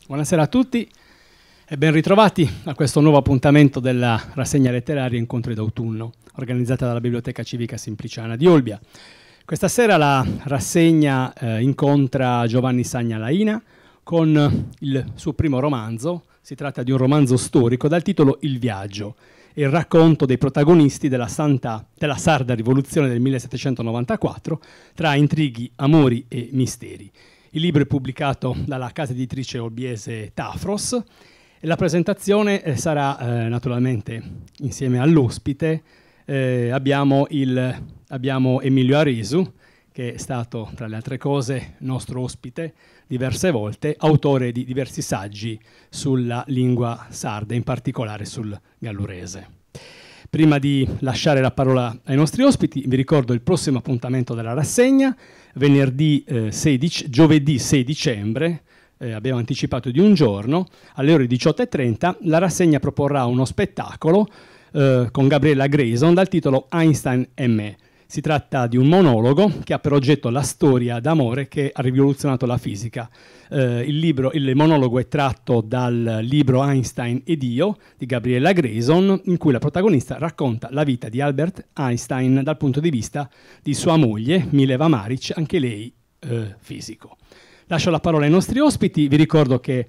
Buonasera a tutti e ben ritrovati a questo nuovo appuntamento della rassegna letteraria Incontri d'autunno, organizzata dalla Biblioteca Civica Simpliciana di Olbia. Questa sera la rassegna incontra Giovanni Sagna Laina con il suo primo romanzo. Si tratta di un romanzo storico dal titolo Il viaggio, il racconto dei protagonisti della sarda rivoluzione del 1794 tra intrighi, amori e misteri. Il libro è pubblicato dalla casa editrice olbiese Tafros e la presentazione sarà naturalmente insieme all'ospite. Abbiamo Emilio Aresu, che è stato tra le altre cose nostro ospite diverse volte, autore di diversi saggi sulla lingua sarda, in particolare sul gallurese. Prima di lasciare la parola ai nostri ospiti, vi ricordo il prossimo appuntamento della rassegna, giovedì 6 dicembre, abbiamo anticipato di un giorno, alle ore 18:30, la rassegna proporrà uno spettacolo con Gabriella Grayson dal titolo Einstein e me. Si tratta di un monologo che ha per oggetto la storia d'amore che ha rivoluzionato la fisica. Il monologo è tratto dal libro Einstein ed io di Gabriella Grayson, in cui la protagonista racconta la vita di Albert Einstein dal punto di vista di sua moglie, Mileva Maric, anche lei fisico. Lascio la parola ai nostri ospiti. Vi ricordo che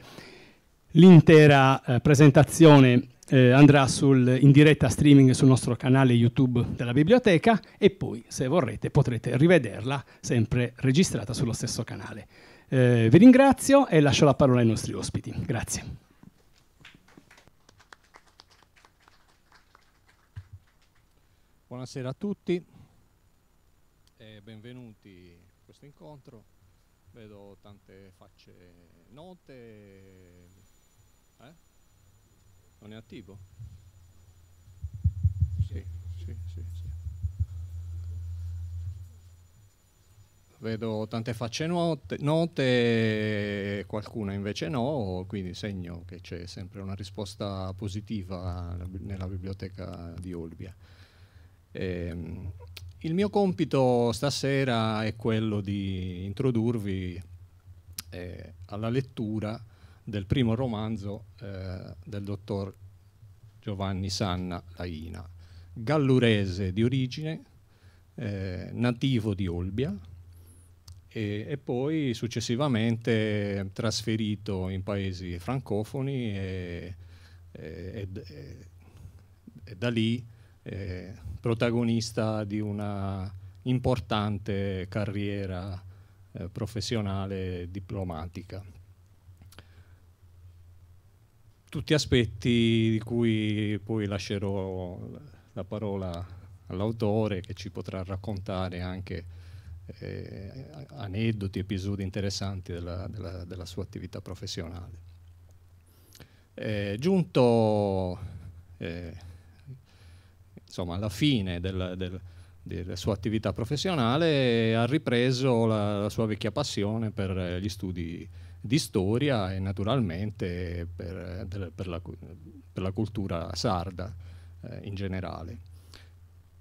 l'intera presentazione andrà in diretta streaming sul nostro canale YouTube della biblioteca e poi, se vorrete, potrete rivederla sempre registrata sullo stesso canale. Vi ringrazio e lascio la parola ai nostri ospiti. Grazie. Buonasera a tutti e benvenuti a questo incontro. Vedo tante facce note. Non è attivo? Sì. Vedo tante facce note, qualcuna invece no, quindi segno che c'è sempre una risposta positiva nella biblioteca di Olbia. Il mio compito stasera è quello di introdurvi alla lettura del primo romanzo del dottor Giovanni Sanna Laina, gallurese di origine, nativo di Olbia e poi successivamente trasferito in paesi francofoni e da lì protagonista di una importante carriera professionale diplomatica. Tutti aspetti di cui poi lascerò la parola all'autore, che ci potrà raccontare anche aneddoti, episodi interessanti della sua attività professionale. Giunto insomma alla fine della sua attività professionale, ha ripreso la sua vecchia passione per gli studi di storia e naturalmente per la cultura sarda in generale.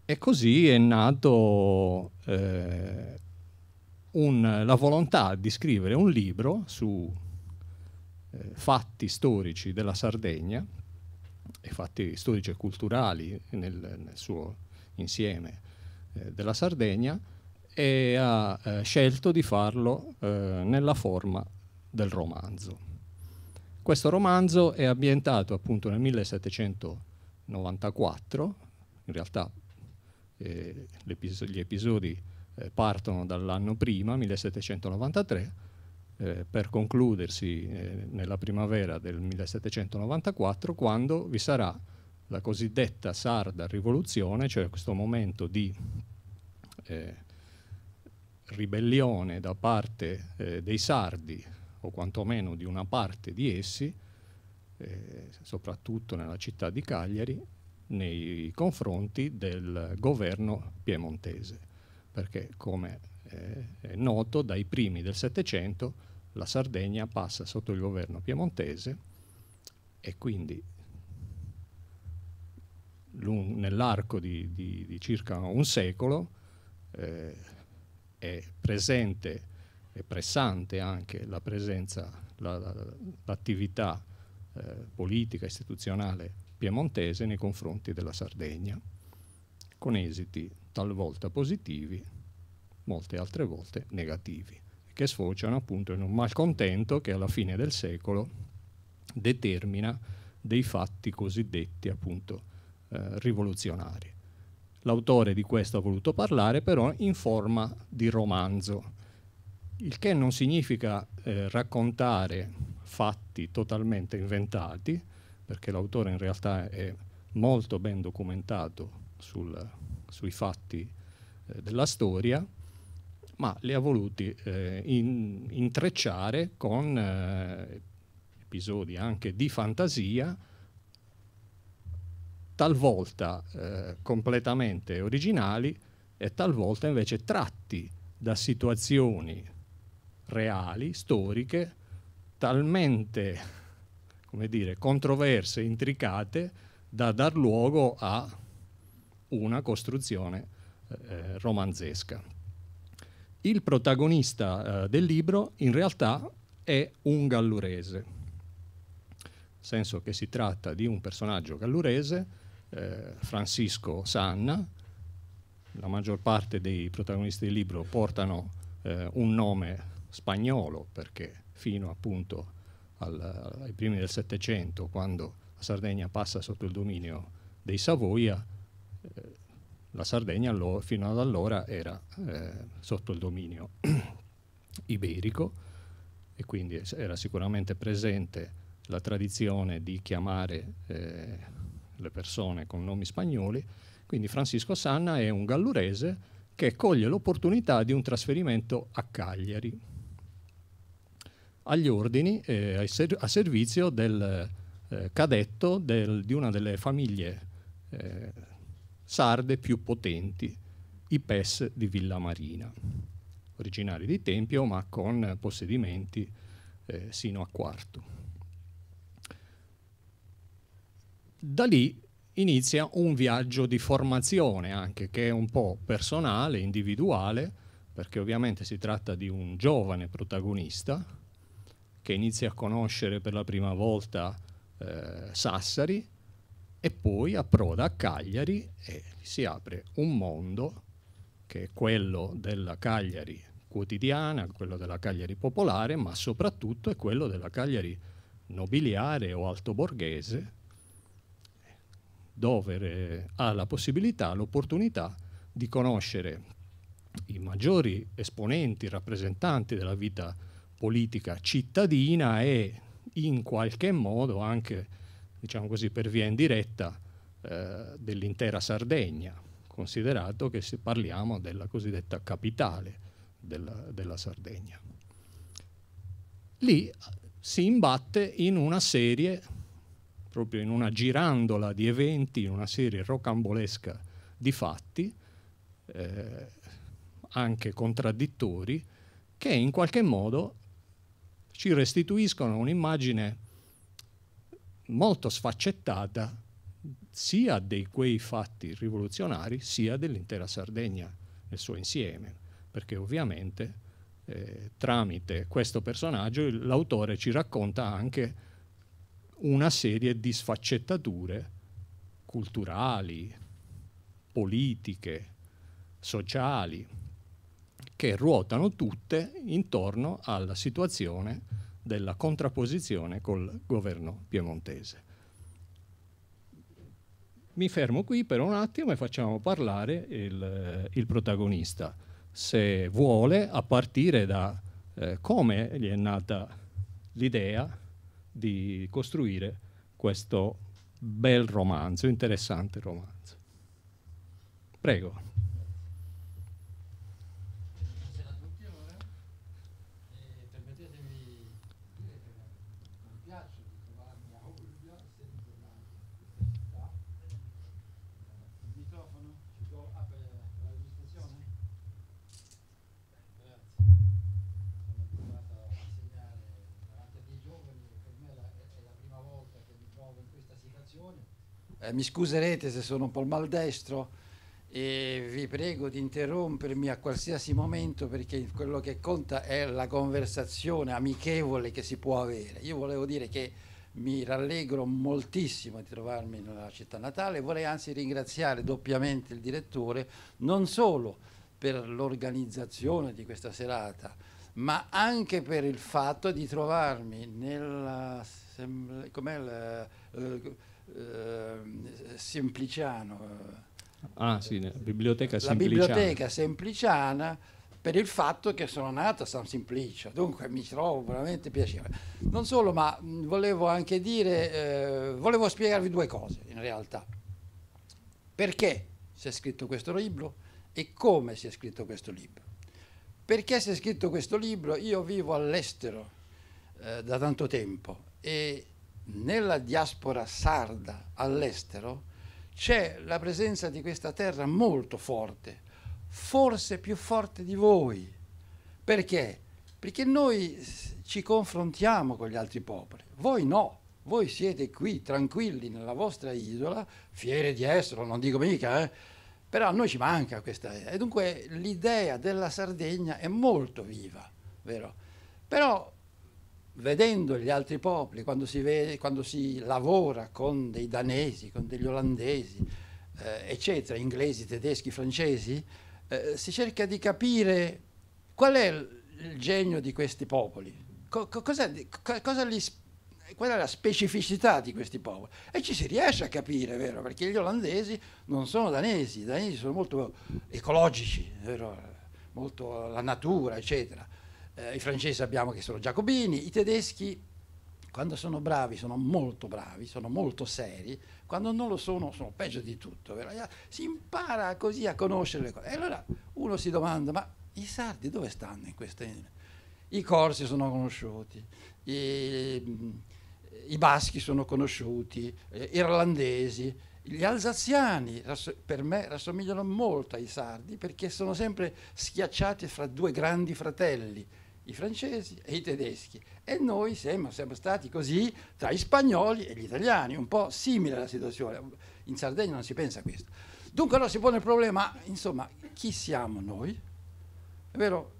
E così è nato la volontà di scrivere un libro su fatti storici della Sardegna e fatti storici e culturali nel suo insieme della Sardegna, e ha scelto di farlo nella forma del romanzo. Questo romanzo è ambientato appunto nel 1794, in realtà gli episodi partono dall'anno prima, 1793, per concludersi nella primavera del 1794, quando vi sarà la cosiddetta sarda rivoluzione, cioè questo momento di ribellione da parte dei sardi, o quantomeno di una parte di essi, soprattutto nella città di Cagliari, nei confronti del governo piemontese, perché come è noto, dai primi del Settecento la Sardegna passa sotto il governo piemontese e quindi nell'arco di circa un secolo è presente è pressante anche la presenza, l'attività politica, istituzionale piemontese nei confronti della Sardegna, con esiti talvolta positivi, molte altre volte negativi, che sfociano appunto in un malcontento che alla fine del secolo determina dei fatti cosiddetti appunto rivoluzionari. L'autore di questo ha voluto parlare però in forma di romanzo, il che non significa raccontare fatti totalmente inventati, perché l'autore in realtà è molto ben documentato sui fatti della storia, ma li ha voluti intrecciare con episodi anche di fantasia, talvolta completamente originali e talvolta invece tratti da situazioni reali, storiche, talmente, come dire, controverse, intricate, da dar luogo a una costruzione romanzesca. Il protagonista del libro in realtà è un gallurese, nel senso che si tratta di un personaggio gallurese, Francisco Sanna. La maggior parte dei protagonisti del libro portano un nome spagnolo, perché fino appunto ai primi del Settecento, quando la Sardegna passa sotto il dominio dei Savoia, la Sardegna fino ad allora era sotto il dominio iberico, e quindi era sicuramente presente la tradizione di chiamare le persone con nomi spagnoli. Quindi Francisco Sanna è un gallurese che coglie l'opportunità di un trasferimento a Cagliari, agli ordini, a servizio del cadetto di una delle famiglie sarde più potenti, i Pes di Villamarina, originari di Tempio ma con possedimenti sino a Quarto. Da lì inizia un viaggio di formazione anche, che è un po' personale, individuale, perché ovviamente si tratta di un giovane protagonista che inizia a conoscere per la prima volta Sassari, e poi approda a Cagliari e si apre un mondo che è quello della Cagliari quotidiana, quello della Cagliari popolare, ma soprattutto è quello della Cagliari nobiliare o altoborghese, dove ha la possibilità, l'opportunità di conoscere i maggiori esponenti, rappresentanti della vita politica cittadina e in qualche modo anche, diciamo così, per via indiretta dell'intera Sardegna, considerato che parliamo della cosiddetta capitale della Sardegna. Lì si imbatte in una serie, proprio in una girandola di eventi, in una serie rocambolesca di fatti, anche contraddittori, che in qualche modo ci restituiscono un'immagine molto sfaccettata sia di quei fatti rivoluzionari sia dell'intera Sardegna nel suo insieme, perché ovviamente tramite questo personaggio l'autore ci racconta anche una serie di sfaccettature culturali, politiche, sociali, che ruotano tutte intorno alla situazione della contrapposizione col governo piemontese. Mi fermo qui per un attimo e facciamo parlare il protagonista, se vuole, a partire da come gli è nata l'idea di costruire questo bel romanzo, interessante romanzo. Prego. Mi scuserete se sono un po' maldestro e vi prego di interrompermi a qualsiasi momento, perché quello che conta è la conversazione amichevole che si può avere. Io volevo dire che mi rallegro moltissimo di trovarmi nella città natale, vorrei anzi ringraziare doppiamente il direttore, non solo per l'organizzazione di questa serata, ma anche per il fatto di trovarmi nella Sempliciano, sì, Biblioteca la Sempliciana. biblioteca Sempliciana, per il fatto che sono nato a San Simplicio, dunque mi trovo veramente piacevole. Non solo, ma volevo anche dire, volevo spiegarvi due cose in realtà. Perché si è scritto questo libro e come si è scritto questo libro. Perché si è scritto questo libro? Io vivo all'estero da tanto tempo e nella diaspora sarda all'estero c'è la presenza di questa terra molto forte, forse più forte di voi. Perché? Perché noi ci confrontiamo con gli altri popoli, voi no, voi siete qui tranquilli nella vostra isola, fieri di esserlo, non dico mica, però a noi ci manca questa idea. E dunque l'idea della Sardegna è molto viva, vero? Però vedendo gli altri popoli, quando si lavora con dei danesi, con degli olandesi, eccetera, inglesi, tedeschi, francesi, si cerca di capire qual è il genio di questi popoli, qual è la specificità di questi popoli. E ci si riesce a capire, vero? Perché gli olandesi non sono danesi, i danesi sono molto ecologici, vero? Molto la natura, eccetera. I francesi sappiamo che sono giacobini, i tedeschi quando sono bravi sono molto seri, quando non lo sono peggio di tutto, vero? Si impara così a conoscere le cose. E allora uno si domanda, ma i sardi dove stanno in queste... I corsi sono conosciuti, i baschi sono conosciuti, gli irlandesi, gli alsaziani per me rassomigliano molto ai sardi perché sono sempre schiacciati fra due grandi fratelli, i francesi e i tedeschi, e noi siamo stati così tra gli spagnoli e gli italiani, un po' simile la situazione. In Sardegna non si pensa a questo. Dunque allora si pone il problema, insomma, chi siamo noi? È vero,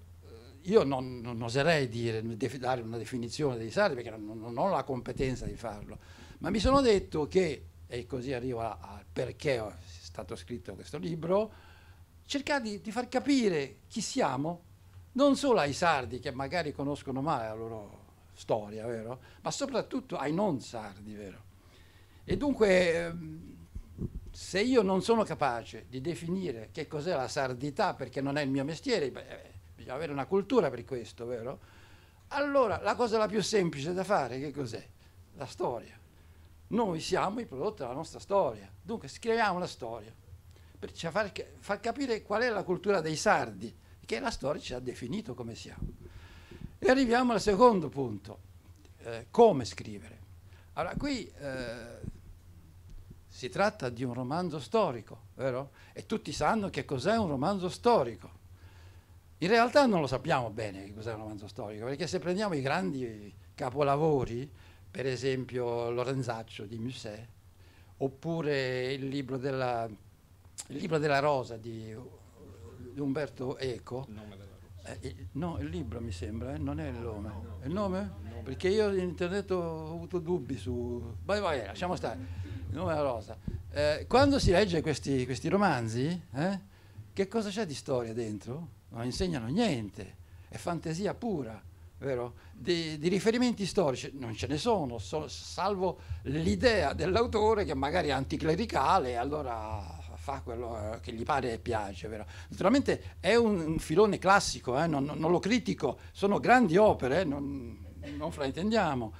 io non oserei dare una definizione dei sardi perché non ho la competenza di farlo, ma mi sono detto che, e così arrivo al perché è stato scritto questo libro, cercare di far capire chi siamo, non solo ai sardi che magari conoscono male la loro storia, vero? Ma soprattutto ai non sardi, vero? E dunque, se io non sono capace di definire che cos'è la sardità, perché non è il mio mestiere, bisogna avere una cultura per questo, vero? Allora, la cosa la più semplice da fare, che cos'è? La storia. Noi siamo i prodotti della nostra storia, dunque scriviamo la storia, per far capire qual è la cultura dei sardi, che la storia ci ha definito come siamo. E arriviamo al secondo punto, come scrivere. Allora, qui si tratta di un romanzo storico, vero? E tutti sanno che cos'è un romanzo storico. In realtà non lo sappiamo bene che cos'è un romanzo storico, perché se prendiamo i grandi capolavori, per esempio Lorenzaccio di Musset, oppure il libro della Rosa di Umberto Eco, no, il libro mi sembra, non è il nome. È il nome? Perché io in internet ho avuto dubbi su... Vai, lasciamo stare. Il nome della Rosa. Quando si legge questi romanzi, che cosa c'è di storia dentro? Non insegnano niente, è fantasia pura, vero? Di riferimenti storici non ce ne sono, salvo l'idea dell'autore che magari è anticlericale e allora fa quello che gli pare e piace, vero? Naturalmente è un filone classico, non lo critico, sono grandi opere, non fraintendiamo,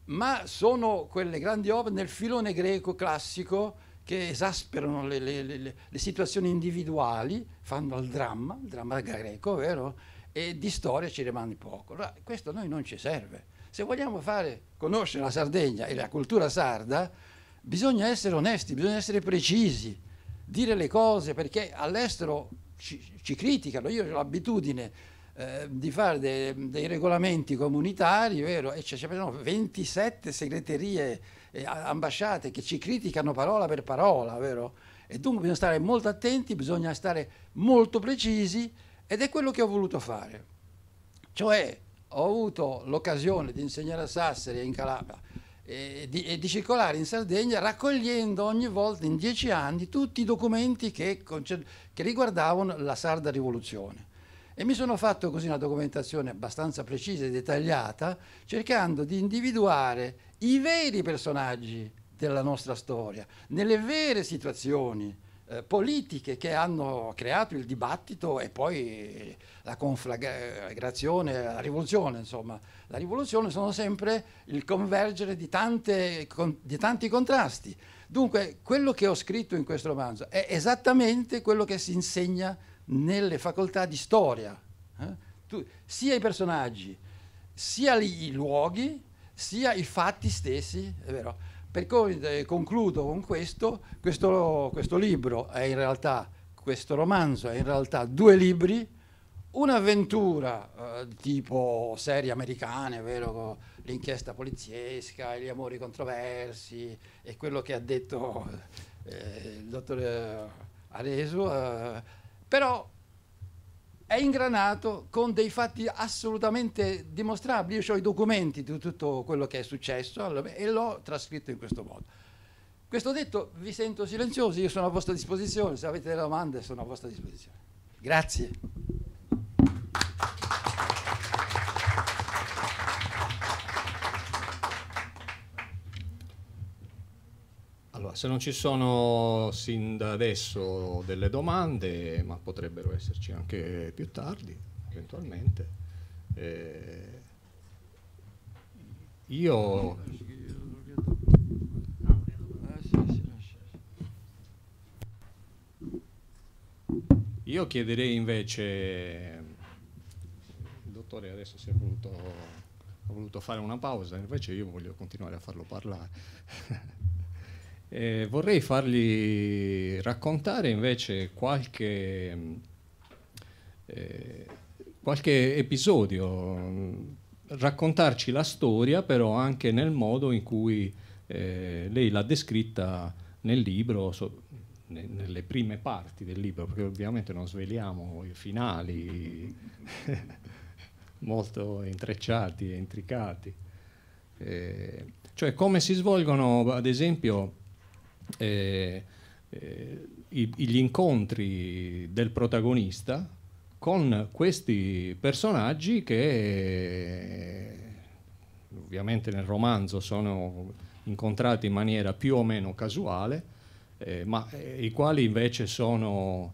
ma sono quelle grandi opere nel filone greco classico che esasperano le situazioni individuali, fanno il dramma greco, vero? E di storia ci rimane poco. Allora, questo a noi non ci serve. Se vogliamo conoscere la Sardegna e la cultura sarda, bisogna essere onesti, bisogna essere precisi, dire le cose, perché all'estero ci criticano. Io ho l'abitudine di fare dei regolamenti comunitari, vero? E c'è 27 segreterie, ambasciate che ci criticano parola per parola, vero? E dunque bisogna stare molto attenti, bisogna stare molto precisi, ed è quello che ho voluto fare. Cioè, ho avuto l'occasione di insegnare a Sassari e in Calabria e di circolare in Sardegna, raccogliendo ogni volta in 10 anni tutti i documenti che riguardavano la sarda rivoluzione. E mi sono fatto così una documentazione abbastanza precisa e dettagliata, cercando di individuare i veri personaggi della nostra storia, nelle vere situazioni politiche che hanno creato il dibattito e poi la conflagrazione, la rivoluzione. Insomma, la rivoluzione sono sempre il convergere di tanti contrasti. Dunque, quello che ho scritto in questo romanzo è esattamente quello che si insegna nelle facoltà di storia, sia i personaggi, sia i luoghi, sia i fatti stessi, è vero. Per cui concludo con questo libro è in realtà, questo romanzo è in realtà 2 libri, un'avventura tipo serie americane, vero? L'inchiesta poliziesca, gli amori controversi e quello che ha detto il dottor Aresu, però è ingranato con dei fatti assolutamente dimostrabili. Io ho i documenti di tutto quello che è successo e l'ho trascritto in questo modo. Questo detto, vi sento silenziosi, io sono a vostra disposizione, se avete delle domande sono a vostra disposizione. Grazie. Allora, se non ci sono sin da adesso delle domande, ma potrebbero esserci anche più tardi, eventualmente. Io chiederei invece, il dottore adesso ha voluto fare una pausa, invece io voglio continuare a farlo parlare. Vorrei fargli raccontare invece qualche episodio, raccontarci la storia, però anche nel modo in cui lei l'ha descritta nel libro, nelle prime parti del libro, perché ovviamente non sveliamo i finali molto intrecciati e intricati. Cioè come si svolgono, ad esempio, gli incontri del protagonista con questi personaggi che ovviamente nel romanzo sono incontrati in maniera più o meno casuale, ma i quali invece sono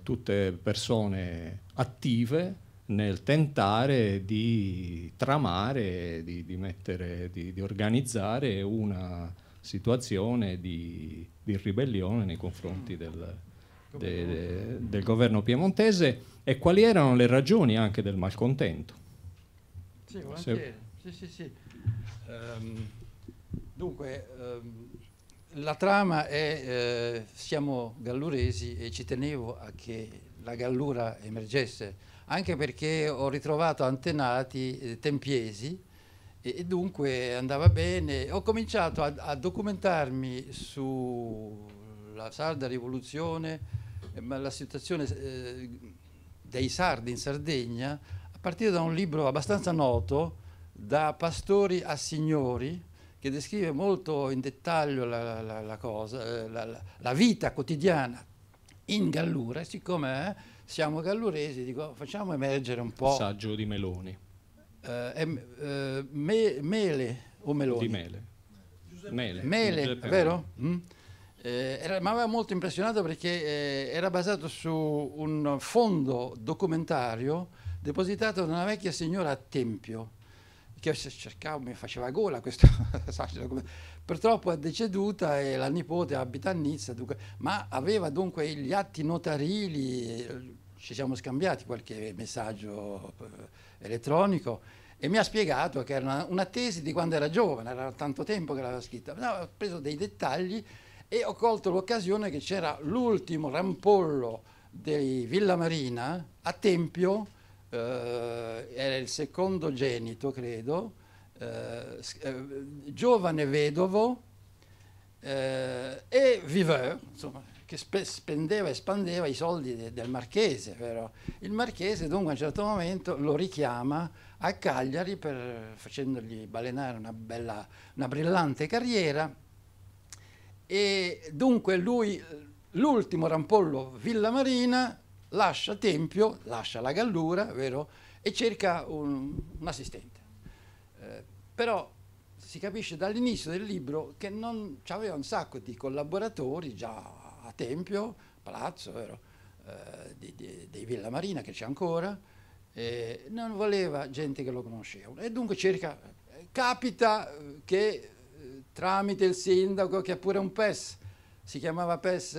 tutte persone attive nel tentare di tramare, di organizzare una situazione di ribellione nei confronti del governo piemontese, e quali erano le ragioni anche del malcontento. Sì, volentieri. Sì. Dunque, la trama è siamo galluresi e ci tenevo a che la Gallura emergesse, anche perché ho ritrovato antenati tempiesi e dunque andava bene. Ho cominciato a documentarmi sulla sarda rivoluzione, ma la situazione dei sardi in Sardegna a partire da un libro abbastanza noto, Da pastori a signori, che descrive molto in dettaglio la vita quotidiana in Gallura. Siccome siamo galluresi, dico, facciamo emergere un po'. Saggio di Meloni. Mele o Meloni? Di Mele. Mele, vero? Mi aveva molto impressionato perché era basato su un fondo documentario depositato da una vecchia signora a Tempio, che cercavo, mi faceva gola questo purtroppo è deceduta e la nipote abita a Nizza, dunque, ma aveva dunque gli atti notarili. Ci siamo scambiati qualche messaggio elettronico e mi ha spiegato che era una tesi di quando era giovane, era tanto tempo che l'aveva scritta. No, ho preso dei dettagli e ho colto l'occasione che c'era l'ultimo rampollo dei Villa Marina a Tempio, era il secondogenito, credo, giovane vedovo e viveur, insomma, che spendeva e spandeva i soldi del marchese, vero? Il marchese dunque a un certo momento lo richiama a Cagliari facendogli balenare una brillante carriera, e dunque lui, l'ultimo rampollo Villamarina, lascia Tempio, lascia la Gallura, vero? E cerca un assistente. Però si capisce dall'inizio del libro che non aveva un sacco di collaboratori già a Tempio, Palazzo, vero? Dei Villamarina, che c'è ancora, non voleva gente che lo conosceva. E dunque capita che tramite il sindaco, che è pure un PES, si chiamava PES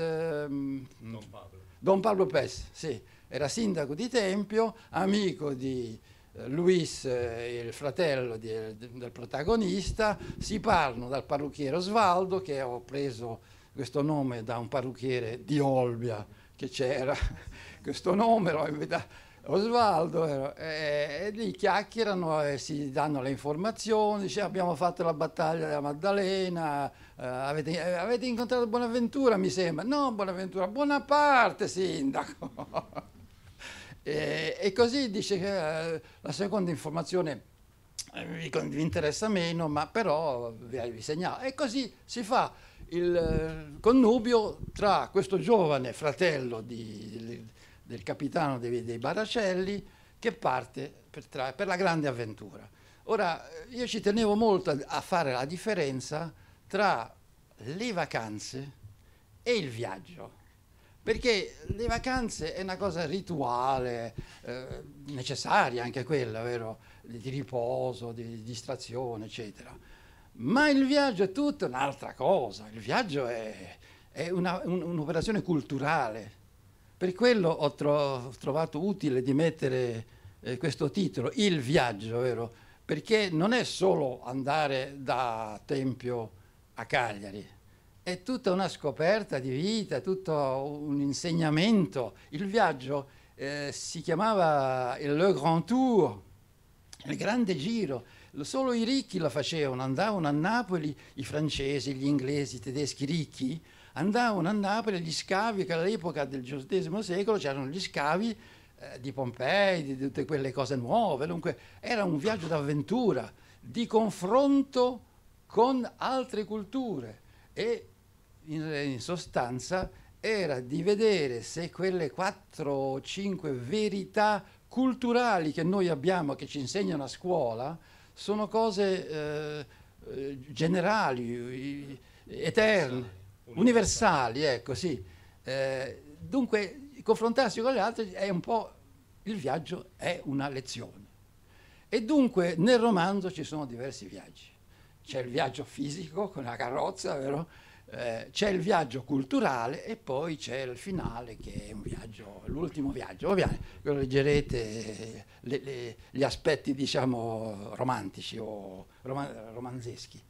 Don Pablo PES, sì, era sindaco di Tempio, amico di Luis, il fratello del protagonista, si parlano dal parrucchiere Osvaldo, che ho preso questo nome da un parrucchiere di Olbia, che c'era questo nome, Osvaldo, e lì chiacchierano e si danno le informazioni, dice abbiamo fatto la battaglia della Maddalena, avete incontrato Bonaventura mi sembra, no Bonaventura, Bonaparte sindaco. E così dice che la seconda informazione vi interessa meno, ma però vi segnalo. E così si fa il connubio tra questo giovane fratello del capitano dei Baracelli, che parte per la grande avventura. Ora, io ci tenevo molto a fare la differenza tra le vacanze e il viaggio, perché le vacanze è una cosa rituale, necessaria anche quella, vero? Di riposo, di distrazione, eccetera. Ma il viaggio è tutta un'altra cosa. Il viaggio è un'operazione culturale. Per quello ho trovato utile di mettere questo titolo, Il viaggio, vero? Perché non è solo andare da Tempio a Cagliari, è tutta una scoperta di vita, tutto un insegnamento. Il viaggio si chiamava Le Grand Tour, il grande giro. Solo i ricchi lo facevano, andavano a Napoli, i francesi, gli inglesi, i tedeschi ricchi, andavano a Napoli agli scavi, che all'epoca del XVIII secolo c'erano gli scavi di Pompei, di tutte quelle cose nuove. Dunque era un viaggio d'avventura, di confronto con altre culture, e in sostanza era di vedere se quelle 4 o 5 verità culturali che noi abbiamo, che ci insegnano a scuola, sono cose generali, eterne, universali, ecco, sì. Dunque, confrontarsi con gli altri è un po', il viaggio è una lezione. E dunque nel romanzo ci sono diversi viaggi. C'è il viaggio fisico con la carrozza, vero? C'è il viaggio culturale e poi c'è il finale, che è un viaggio, l'ultimo viaggio. Ovviamente lo leggerete gli aspetti, diciamo, romantici o romanzeschi.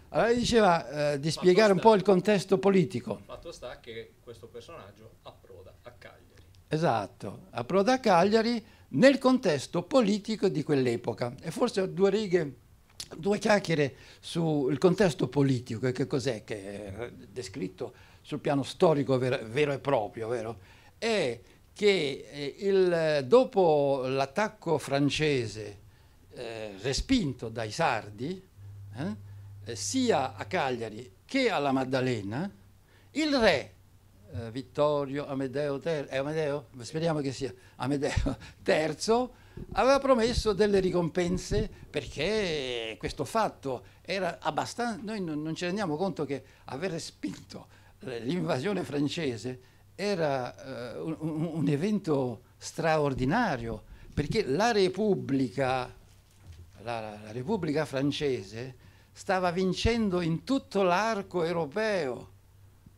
Allora diceva di spiegare un po' il contesto politico. Fatto sta che questo personaggio approda a Cagliari. Esatto, approda a Cagliari nel contesto politico di quell'epoca. E forse due chiacchiere sul contesto politico, e che cos'è, che è descritto sul piano storico vero e proprio, vero? È che dopo l'attacco francese respinto dai sardi, sia a Cagliari che alla Maddalena, il re Vittorio Amedeo speriamo che sia Amedeo III, aveva promesso delle ricompense, perché questo fatto era abbastanza, noi non ci rendiamo conto che aver respinto l'invasione francese era un evento straordinario, perché la Repubblica francese stava vincendo in tutto l'arco europeo,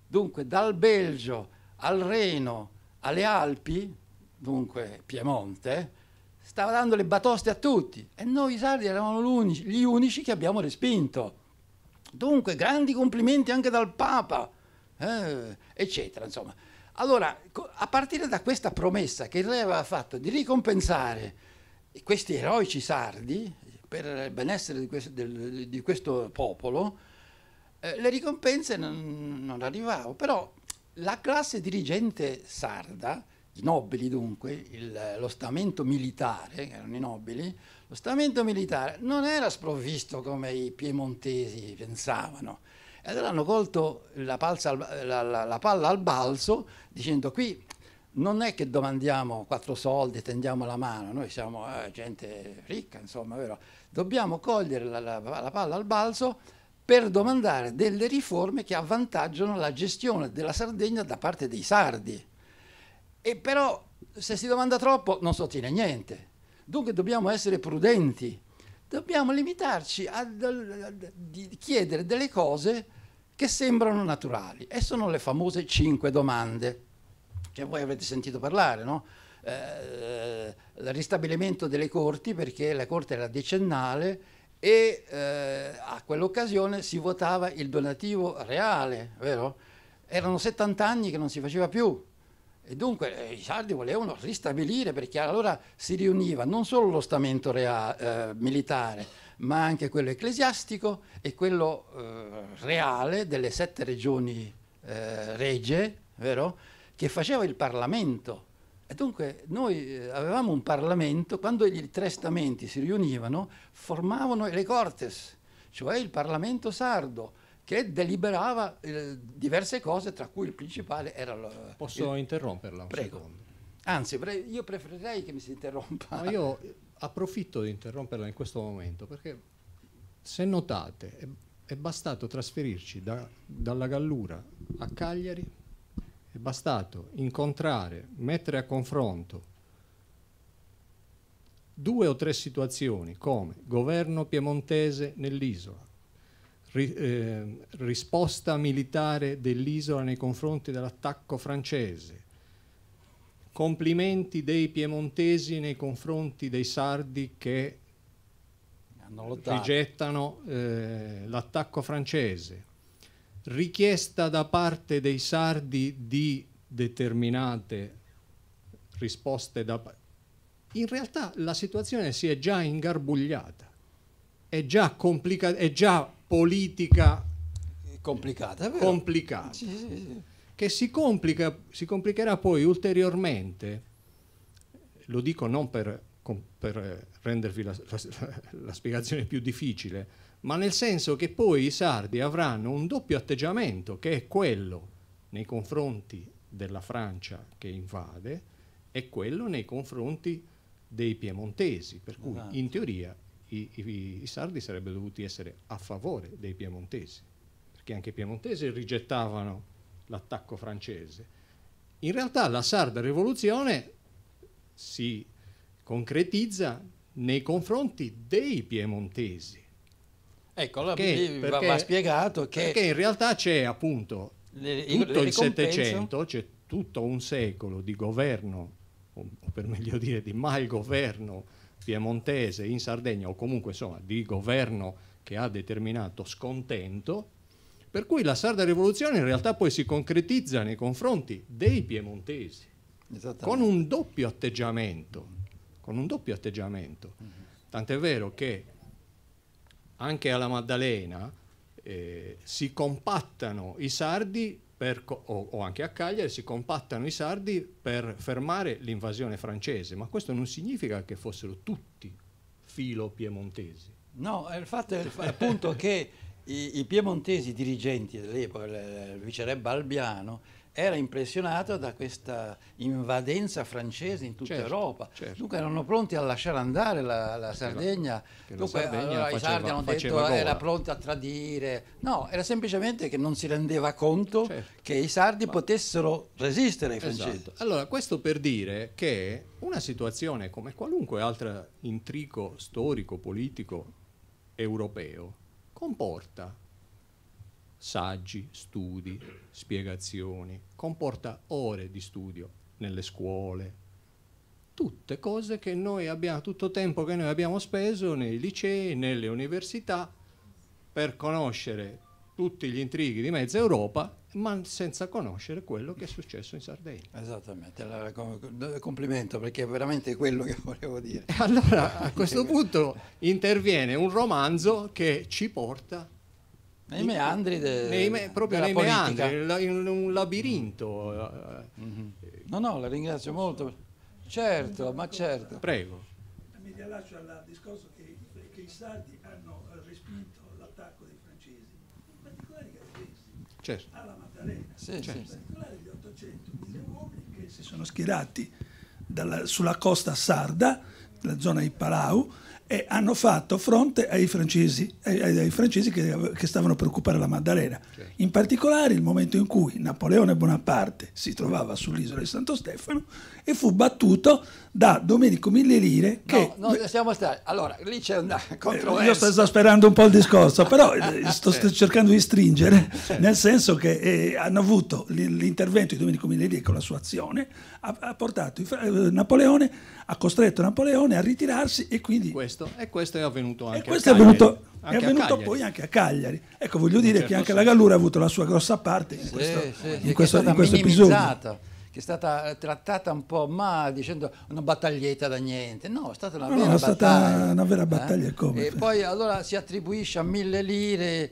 dunque dal Belgio al Reno alle Alpi, dunque Piemonte, stava dando le batoste a tutti, e noi sardi eravamo gli unici che abbiamo respinto. Dunque grandi complimenti anche dal Papa, eccetera, insomma. Allora, a partire da questa promessa che il re aveva fatto di ricompensare questi eroici sardi per il benessere di questo popolo, le ricompense non arrivavano, però La classe dirigente sarda, i nobili dunque, lo stamento militare, che erano i nobili, lo stamento militare non era sprovvisto come i piemontesi pensavano. E allora hanno colto la palla al balzo dicendo: qui non è che domandiamo 4 soldi e tendiamo la mano, noi siamo gente ricca, insomma, vero? Dobbiamo cogliere la palla al balzo per domandare delle riforme che avvantaggiano la gestione della Sardegna da parte dei sardi. E però se si domanda troppo non si ottiene niente. Dunque dobbiamo essere prudenti, dobbiamo limitarci a chiedere delle cose che sembrano naturali, e sono le famose 5 domande. Cioè, voi avete sentito parlare, no? Il ristabilimento delle corti, perché la corte era decennale e a quell'occasione si votava il donativo reale, vero? Erano 70 anni che non si faceva più. E dunque i sardi volevano ristabilire, perché allora si riuniva non solo lo stamento militare, ma anche quello ecclesiastico e quello reale delle 7 regioni regie, vero? Che faceva il Parlamento. E dunque noi avevamo un Parlamento, quando i 3 stamenti si riunivano, formavano le Cortes, cioè il Parlamento sardo, che deliberava diverse cose, tra cui il principale era Posso interromperla un Prego. secondo? Anzi, io preferirei che mi si interrompa. No, io approfitto di interromperla in questo momento, perché se notate è bastato trasferirci dalla Gallura a Cagliari, è bastato incontrare, mettere a confronto 2 o 3 situazioni, come governo piemontese nell'isola, risposta militare dell'isola nei confronti dell'attacco francese, complimenti dei piemontesi nei confronti dei sardi che rigettano l'attacco francese, richiesta da parte dei sardi di determinate risposte. In realtà la situazione si è già ingarbugliata, è già complicata, è già politica complicata, è vero? Complicata. Sì. Che si complicherà poi ulteriormente, lo dico non per rendervi la spiegazione più difficile, ma nel senso che poi i sardi avranno un doppio atteggiamento, che è quello nei confronti della Francia che invade e quello nei confronti dei piemontesi, per cui in teoria i sardi sarebbero dovuti essere a favore dei piemontesi, perché anche i piemontesi rigettavano l'attacco francese. In realtà la sarda rivoluzione si concretizza nei confronti dei piemontesi. Ecco, allora va spiegato che... Perché in realtà c'è appunto tutto il Settecento, c'è tutto un secolo di governo, o per meglio dire di malgoverno piemontese in Sardegna, o comunque insomma di governo che ha determinato scontento, per cui la sarda rivoluzione in realtà poi si concretizza nei confronti dei piemontesi con un doppio atteggiamento, Tant'è vero che anche alla Maddalena si compattano i sardi o anche a Cagliari si compattano i sardi per fermare l'invasione francese, ma questo non significa che fossero tutti filo piemontesi. No, il fatto è appunto che i piemontesi dirigenti dell'epoca, il viceré Balbiano, era impressionato da questa invadenza francese in tutta Europa. Certo. Dunque erano pronti a lasciare andare la Sardegna. Dunque allora i sardi hanno detto era pronto a tradire. No, era semplicemente che non si rendeva conto che i sardi potessero resistere ai francesi. Esatto. Allora, questo per dire che una situazione come qualunque altro intrico storico, politico, europeo, comporta saggi, studi, spiegazioni, comporta ore di studio nelle scuole, tutte cose che noi abbiamo, tutto tempo che noi abbiamo speso nei licei, nelle università, per conoscere tutti gli intrighi di mezza Europa, ma senza conoscere quello che è successo in Sardegna. Esattamente, allora, complimento, perché è veramente quello che volevo dire. Allora a questo punto interviene un romanzo che ci porta nei meandri proprio della nei politica. meandri, in un labirinto. No, la ringrazio molto. Certo, ma certo. Prego. Mi riallaccio al discorso che i sardi hanno respinto l'attacco dei francesi, in particolare i gallesi, Certo. alla Maddalena, Sì, in sì. particolare gli 800.000 uomini che si sono schierati sulla costa sarda, la zona di Palau, e hanno fatto fronte ai francesi che stavano per occupare la Maddalena. Certo. In particolare il momento in cui Napoleone Bonaparte si trovava sull'isola di Santo Stefano e fu battuto da Domenico Mille Lire che... No, stiamo stare. Allora, lì c'è una controversia. Io sto esasperando un po' il discorso, però sto cercando di stringere, nel senso che hanno avuto l'intervento di Domenico Mille Lire con la sua azione, ha portato Napoleone, ha costretto Napoleone a ritirarsi e quindi... Questo è avvenuto anche E questo a Cagliari. è avvenuto Cagliari. poi anche a Cagliari. Ecco, voglio dire certo che anche senso. la Gallura ha avuto la sua grossa parte in Che questo è stata episodio. minimizzata, che è stata trattata un po' male, dicendo una battaglietta da niente. No, è stata una vera è stata battaglia. una vera battaglia, come? E poi allora si attribuisce a Mille Lire,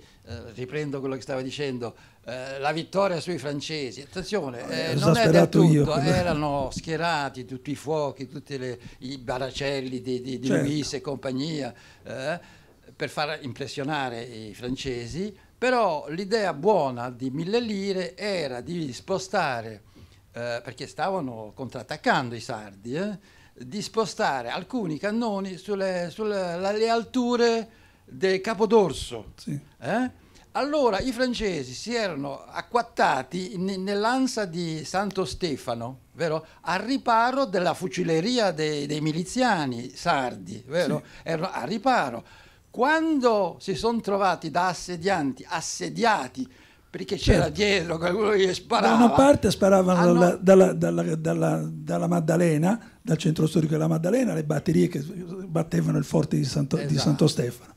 riprendo quello che stava dicendo, la vittoria sui francesi. Attenzione, non è del esasperato io, tutto, quello. erano schierati tutti i fuochi, tutti i baracelli di Certo. Luis e compagnia, per far impressionare i francesi, però l'idea buona di Mille Lire era di spostare, perché stavano contrattaccando i sardi, di spostare alcuni cannoni sulle alture del Capodorso. Sì. Allora i francesi si erano acquattati nell'ansa di Santo Stefano, vero? Al riparo della fucileria dei miliziani sardi, vero? Sì. Erano a riparo. Quando si sono trovati da assediati, perché c'era Certo. dietro qualcuno che gli Da sparava. una parte sparavano hanno- dalla Maddalena, dal centro storico della Maddalena, le batterie che battevano il forte di Santo Esatto. Stefano.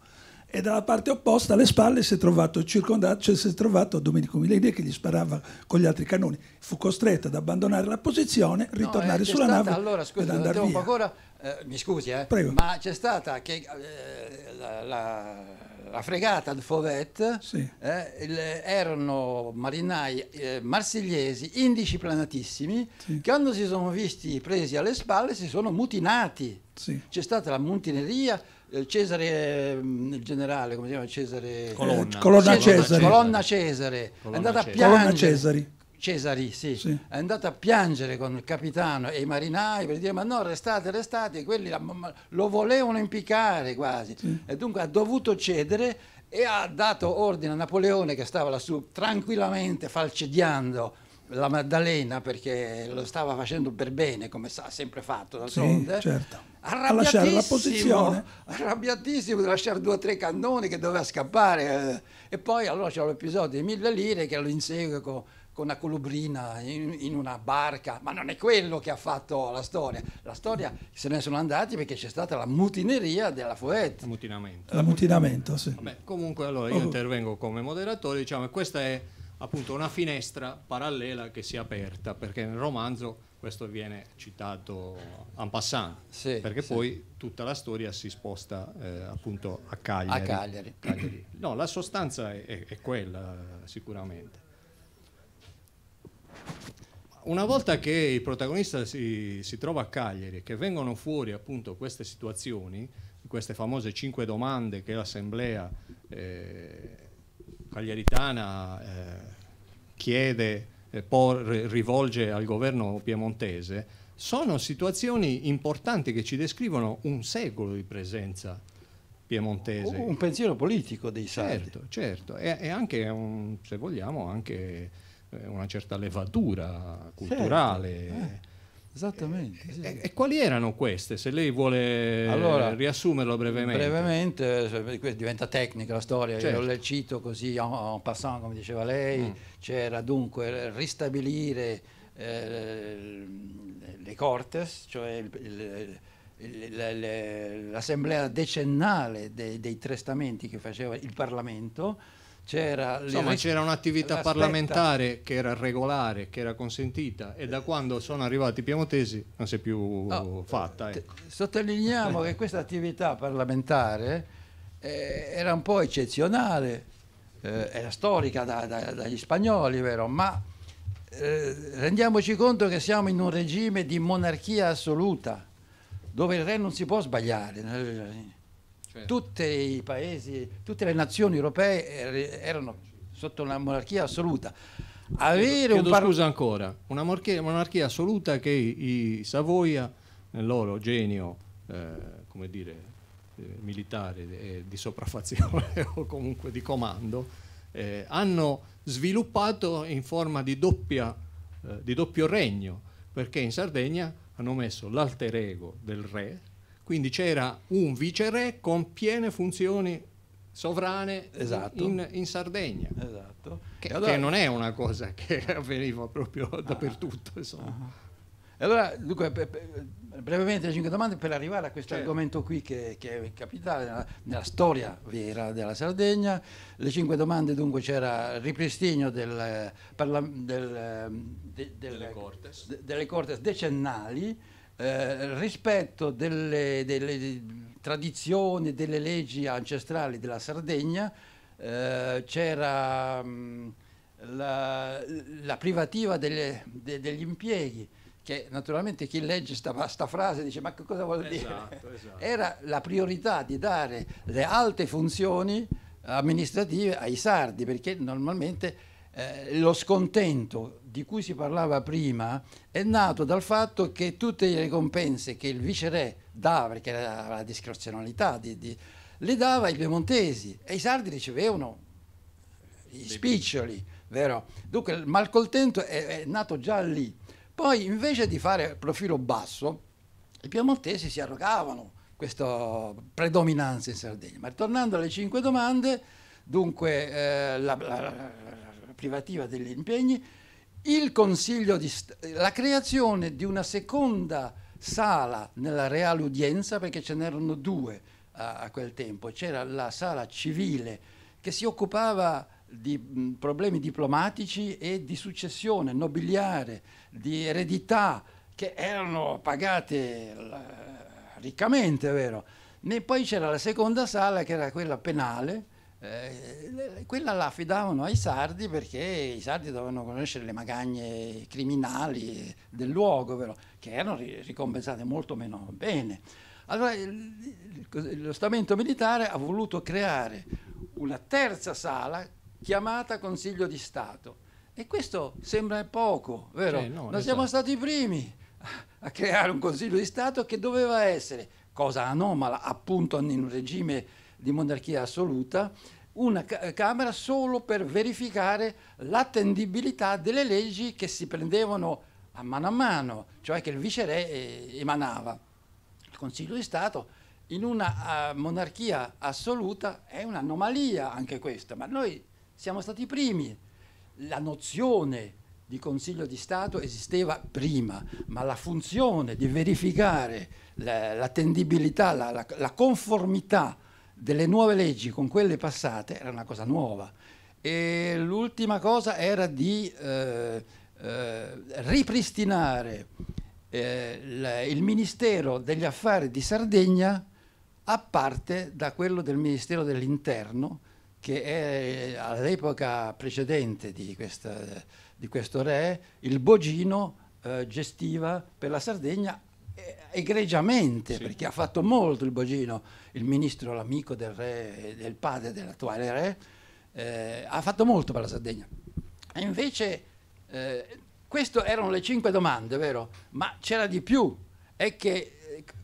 E dalla parte opposta, alle spalle, si è trovato circondato, cioè si è trovato Domenico Mille Lire che gli sparava con gli altri cannoni. Fu costretto ad abbandonare la posizione, ritornare c'è sulla stata, nave allora, ed scusa, andare un po' via. ancora, mi scusi, Prego. ma c'è stata che la fregata di Fauvetti, Sì. erano marinai marsigliesi indisciplinatissimi, Sì. che quando si sono visti presi alle spalle si sono mutinati. Sì. C'è stata la mutineria, Cesare, il generale, come si chiama? Cesare Colonna Cesari. Colonna Cesare, è andata a Cesari. Colonna piangere. Cesari. Cesari, sì. Sì. È andata a piangere con il capitano e i marinai per dire ma no, restate, e quelli lo volevano impiccare quasi. Sì. E dunque ha dovuto cedere e ha dato ordine a Napoleone, che stava lassù tranquillamente falcidiando la Maddalena, perché lo stava facendo per bene, come ha sempre fatto d'altronde. Sì, certo. A lasciare la posizione. Arrabbiatissimo di lasciare 2 o 3 cannoni che doveva scappare. E poi allora c'è l'episodio di Mille Lire che lo insegue con una colubrina in una barca, ma non è quello che ha fatto la storia. La storia se ne sono andati perché c'è stata la mutineria della Fauvetti. Ammutinamento. L'ammutinamento, sì. Vabbè, comunque allora io intervengo come moderatore, diciamo, e questa è appunto una finestra parallela che si è aperta, perché nel romanzo questo viene citato en passant, Sì, perché sì. poi tutta la storia si sposta appunto a Cagliari. A Cagliari. No, la sostanza è quella sicuramente. Una volta che il protagonista si trova a Cagliari, che vengono fuori appunto queste situazioni, queste famose 5 domande che l'assemblea cagliaritana chiede, rivolge al governo piemontese, sono situazioni importanti che ci descrivono un secolo di presenza piemontese. Un pensiero politico dei sardi. Certo, e anche, se vogliamo, anche una certa levatura culturale. Esattamente. Sì. E quali erano queste? Se lei vuole riassumerlo brevemente. Brevemente, diventa tecnica la storia, Certo. io le cito così en passant, come diceva lei. C'era dunque ristabilire le Cortes, cioè l'assemblea decennale dei 3 stamenti che faceva il Parlamento. C'era un'attività parlamentare che era regolare, che era consentita, e da quando sono arrivati i piemontesi non si è più fatta. Sottolineiamo che questa attività parlamentare era un po' eccezionale, era storica dagli spagnoli, vero? Ma rendiamoci conto che siamo in un regime di monarchia assoluta, dove il re non si può sbagliare. Certo. Tutti i paesi, tutte le nazioni europee erano sotto una monarchia assoluta. Scusa ancora, una monarchia assoluta che i Savoia, nel loro genio, come dire, militare di sopraffazione o comunque di comando, hanno sviluppato in forma di doppio regno, perché in Sardegna hanno messo l'alter ego del re, quindi c'era un viceré con piene funzioni sovrane, esatto, in Sardegna, esatto. Che non è una cosa che avveniva proprio dappertutto, insomma. E allora, dunque, brevemente le 5 domande per arrivare a questo Certo. argomento qui che è capitale nella storia vera della Sardegna. Le 5 domande, dunque, c'era il ripristino delle cortes decennali, rispetto delle tradizioni, delle leggi ancestrali della Sardegna, c'era la privativa degli impieghi, che naturalmente chi legge sta frase dice ma che cosa vuol dire? Esatto. Era la priorità di dare le alte funzioni amministrative ai sardi, perché normalmente lo scontento di cui si parlava prima è nato dal fatto che tutte le ricompense che il viceré dava, perché era la discrezionalità, le dava ai piemontesi e i sardi ricevevano gli spiccioli, vero? Dunque il malcontento è nato già lì. Poi invece di fare profilo basso, i piemontesi si arrogavano questa predominanza in Sardegna. Ma tornando alle 5 domande, dunque la privativa degli impegni, il Consiglio la creazione di una seconda sala nella Reale Udienza, perché ce n'erano 2 a quel tempo. C'era la sala civile che si occupava di problemi diplomatici e di successione nobiliare, di eredità, che erano pagate riccamente, vero? Poi c'era la seconda sala che era quella penale, quella la affidavano ai sardi perché i sardi dovevano conoscere le magagne criminali del luogo, vero? Che erano ricompensate molto meno bene. Allora lo stamento militare ha voluto creare una terza sala chiamata Consiglio di Stato, e questo sembra poco, vero? Noi siamo stati i primi a creare un Consiglio di Stato che doveva essere, cosa anomala appunto in un regime di monarchia assoluta, una Camera solo per verificare l'attendibilità delle leggi che si prendevano a mano, cioè che il viceré emanava. Il Consiglio di Stato in una monarchia assoluta è un'anomalia anche questa, ma noi siamo stati i primi. La nozione di Consiglio di Stato esisteva prima, ma la funzione di verificare l'attendibilità, la conformità delle nuove leggi con quelle passate era una cosa nuova. E l'ultima cosa era di ripristinare il Ministero degli Affari di Sardegna a parte da quello del Ministero dell'Interno, che è all'epoca precedente di questo re, il Bogino gestiva per la Sardegna egregiamente, sì, perché ha fatto molto il Bogino, il ministro, l'amico del re, del padre dell'attuale re, ha fatto molto per la Sardegna. E invece queste erano le 5 domande, vero? Ma c'era di più, è che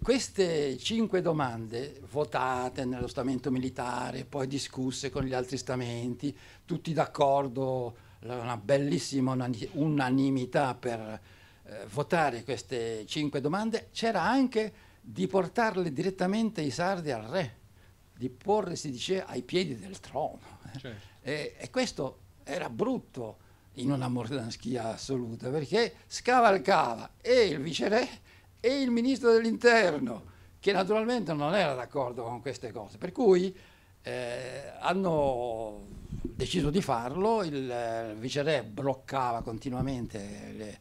queste 5 domande votate nello stamento militare, poi discusse con gli altri stamenti, tutti d'accordo, una bellissima unanimità per votare queste 5 domande, c'era anche di portarle direttamente i sardi al re, di porre, si dice, ai piedi del trono. Certo. E questo era brutto in una monarchia assoluta, perché scavalcava e il viceré e il ministro dell'Interno, che naturalmente non era d'accordo con queste cose, per cui hanno deciso di farlo. Il viceré bloccava continuamente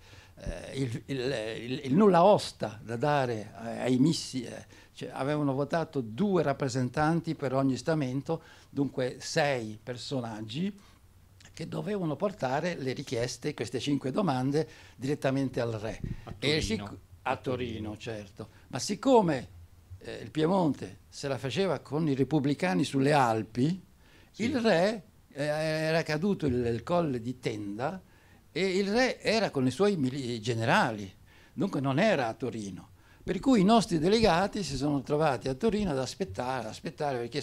il nulla osta da dare ai missili, cioè avevano votato 2 rappresentanti per ogni stamento, dunque 6 personaggi che dovevano portare le richieste, queste 5 domande, direttamente al re. A Torino, certo. Ma siccome il Piemonte se la faceva con i repubblicani sulle Alpi, sì, il re era caduto il colle di Tenda e il re era con i suoi generali, dunque non era a Torino. Per cui i nostri delegati si sono trovati a Torino ad aspettare, perché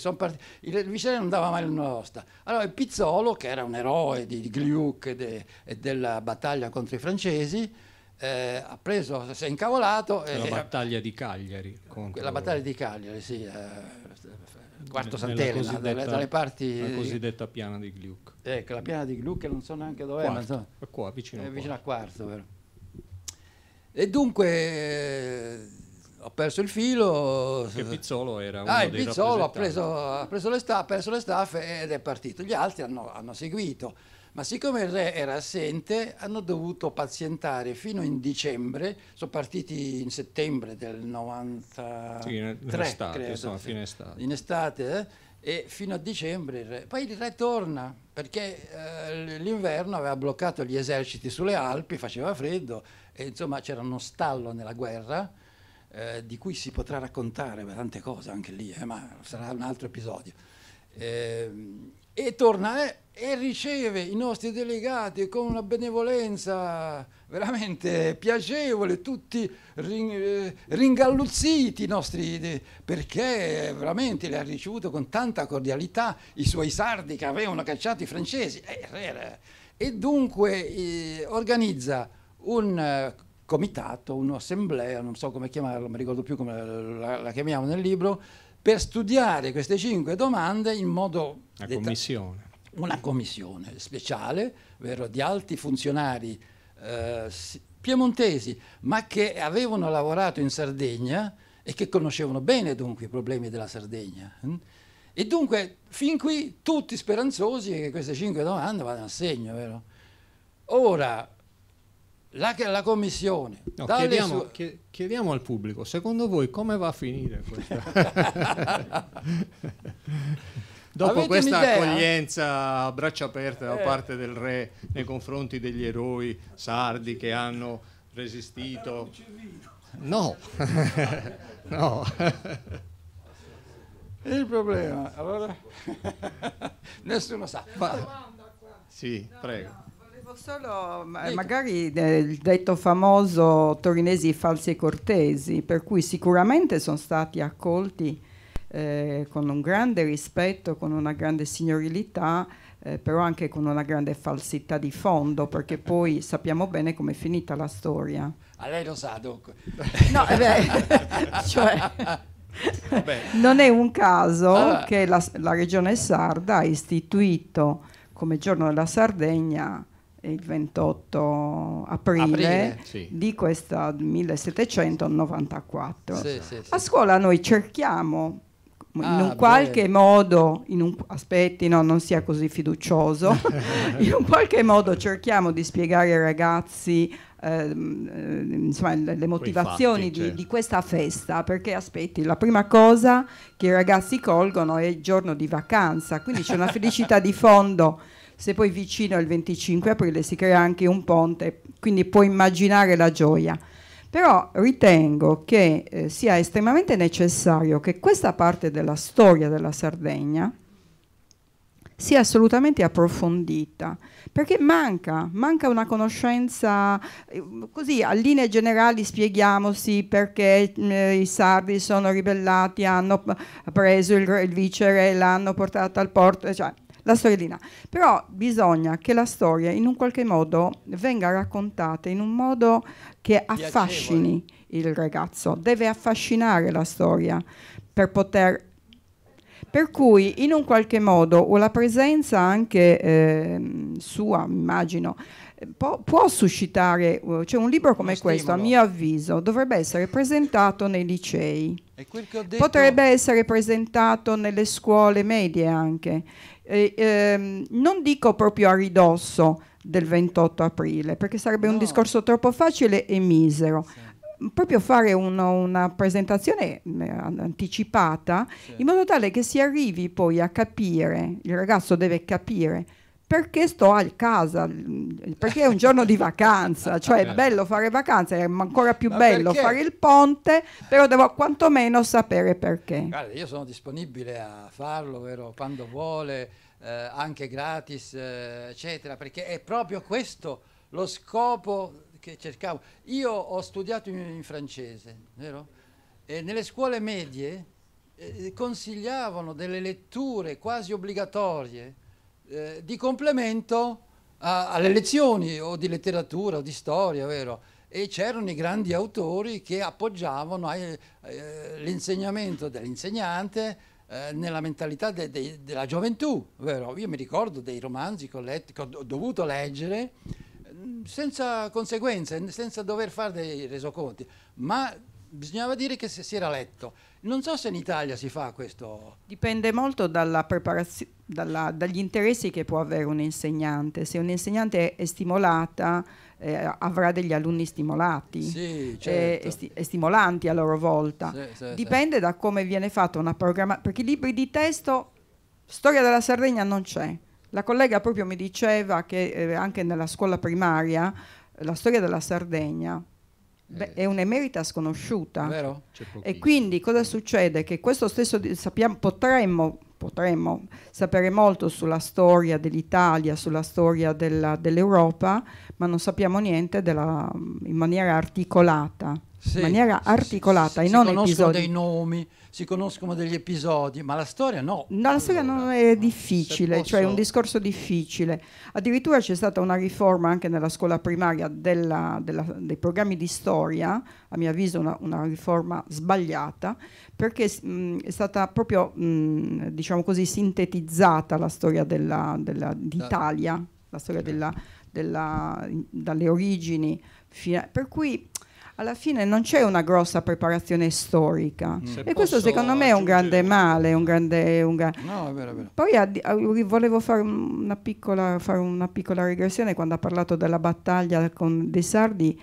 il viceré non dava mai il nulla osta. Allora il Pizzolo, che era un eroe di Gluck e della battaglia contro i francesi, si è incavolato. La battaglia di Cagliari. La battaglia di Cagliari, sì. Quarto Sant'Elena, dalle parti... La cosiddetta piana di Gluck. Ecco, la piana di Gluck, non so neanche dov'è, ma insomma, è qua, vicino a Quarto, vero? E dunque ho perso il filo. Che Pizzolo era uno il dei Pizzolo ha perso le staffe ed è partito. Gli altri hanno seguito, ma siccome il re era assente hanno dovuto pazientare fino in dicembre. Sono partiti in settembre del 93, sì, in estate, credo, insomma, fine estate. In estate, e fino a dicembre poi il re torna perché l'inverno aveva bloccato gli eserciti sulle Alpi, faceva freddo e insomma c'era uno stallo nella guerra di cui si potrà raccontare tante cose anche lì, ma sarà un altro episodio. E torna e riceve i nostri delegati con una benevolenza veramente piacevole, tutti ringalluzziti, perché veramente li ha ricevuto con tanta cordialità i suoi sardi che avevano cacciato i francesi. E dunque organizza un comitato, un'assemblea, non so come chiamarlo, non mi ricordo più come la chiamiamo nel libro, per studiare queste 5 domande in modo... Una commissione speciale, vero, di alti funzionari piemontesi, ma che avevano lavorato in Sardegna e che conoscevano bene dunque i problemi della Sardegna. E dunque, fin qui, tutti speranzosi che queste 5 domande vadano a segno, vero? Ora, la commissione... No, chiediamo al pubblico, secondo voi come va a finire questa... Dopo questa accoglienza a braccia aperte da parte del re nei confronti degli eroi sardi che hanno resistito... No, no. Il problema, allora... Nessuno sa. Sì, prego. Volevo solo, magari il detto famoso torinesi falsi e cortesi, per cui sicuramente sono stati accolti con un grande rispetto, con una grande signorilità, però anche con una grande falsità di fondo, perché poi sappiamo bene com'è finita la storia. A lei lo sa, dunque. No, cioè, non è un caso che la regione sarda ha istituito come giorno della Sardegna il 28 aprile. Sì. Di questa 1794. Sì. A scuola noi cerchiamo in un qualche modo, aspetti, no, non sia così fiducioso, in un qualche modo cerchiamo di spiegare ai ragazzi insomma, le motivazioni fatti, certo, di questa festa, perché aspetti, la prima cosa che i ragazzi colgono è il giorno di vacanza, quindi c'è una felicità di fondo. Se poi vicino al 25 aprile si crea anche un ponte, quindi puoi immaginare la gioia. Però ritengo che sia estremamente necessario che questa parte della storia della Sardegna sia assolutamente approfondita, perché manca una conoscenza, così a linee generali spieghiamo sì perché i sardi sono ribellati, hanno preso il viceré, l'hanno portato al porto, cioè la storiellina. Però bisogna che la storia in un qualche modo venga raccontata in un modo che affascini il ragazzo, deve affascinare la storia per per cui in un qualche modo o la presenza anche sua, immagino, può suscitare, cioè un libro come questo, a mio avviso, dovrebbe essere presentato nei licei. E quel che ho detto... Potrebbe essere presentato nelle scuole medie anche. Non dico proprio a ridosso del 28 aprile, perché sarebbe un discorso troppo facile e misero. Sì. Proprio fare una presentazione anticipata, sì, in modo tale che si arrivi poi a capire, il ragazzo deve capire perché sto a casa, perché è un giorno di vacanza, cioè è bello fare vacanza, è ancora più bello fare il ponte, però devo quantomeno sapere perché. Guarda, io sono disponibile a farlo, vero, quando vuole, anche gratis, eccetera, perché è proprio questo lo scopo che cercavo. Io ho studiato in francese, vero? E nelle scuole medie consigliavano delle letture quasi obbligatorie di complemento alle lezioni o di letteratura o di storia, vero? E c'erano i grandi autori che appoggiavano l'insegnamento dell'insegnante nella mentalità della gioventù, vero? Io mi ricordo dei romanzi che ho dovuto leggere senza conseguenze, senza dover fare dei resoconti, ma bisognava dire che si era letto. Non so se in Italia si fa questo. Dipende molto dalla preparazione, dagli interessi che può avere un insegnante. Se un insegnante è stimolata, avrà degli alunni stimolati, sì, certo, e stimolanti a loro volta. Dipende da come viene fatta una programmazione, perché i libri di testo, storia della Sardegna non c'è. La collega proprio mi diceva che anche nella scuola primaria la storia della Sardegna è un'emerita sconosciuta. Vero? E quindi cosa succede? Che questo stesso potremmo sapere molto sulla storia dell'Italia, sulla storia dell'Europa, ma non sappiamo niente in maniera articolata. Sì, in maniera articolata, e non episodi. Si conoscono dei nomi, si conoscono degli episodi, ma la storia no. No, la storia non è difficile, cioè è un discorso difficile. Addirittura c'è stata una riforma anche nella scuola primaria dei programmi di storia, a mio avviso una riforma sbagliata, perché è stata proprio, diciamo così, sintetizzata la storia d'Italia, la storia dalle origini, per cui alla fine non c'è una grossa preparazione storica, e questo secondo me è un grande male, No, è vero. Poi volevo fare una piccola regressione quando ha parlato della battaglia dei sardi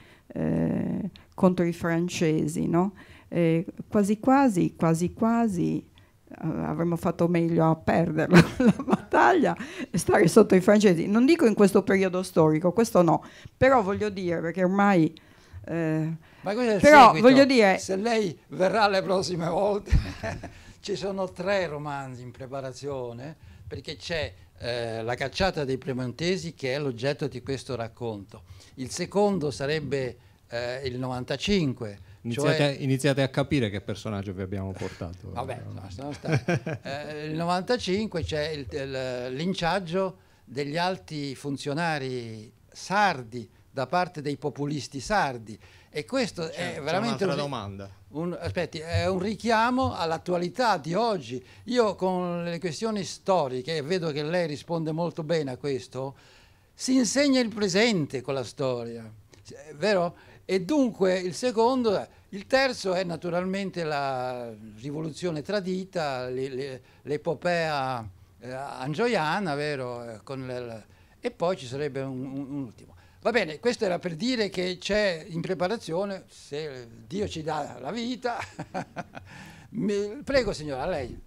contro i francesi, no? Quasi avremmo fatto meglio a perderla la battaglia e stare sotto i francesi. Non dico in questo periodo storico, questo no, però voglio dire, perché ormai ma questo è il però seguito. voglio dire, se lei verrà le prossime volte ci sono 3 romanzi in preparazione, perché c'è La cacciata dei piemontesi, che è l'oggetto di questo racconto. Il secondo sarebbe il 95. Iniziate a capire che personaggio vi abbiamo portato. Vabbè, il 95 c'è il linciaggio degli alti funzionari sardi da parte dei populisti sardi, e questo è veramente un'altra domanda. È un richiamo all'attualità di oggi. Io con le questioni storiche, vedo che lei risponde molto bene a questo, si insegna il presente con la storia, vero? E dunque il terzo è naturalmente la rivoluzione tradita, l'epopea angioiana, vero? E poi ci sarebbe un ultimo. Va bene, questo era per dire che c'è in preparazione, se Dio ci dà la vita. Prego signora, lei.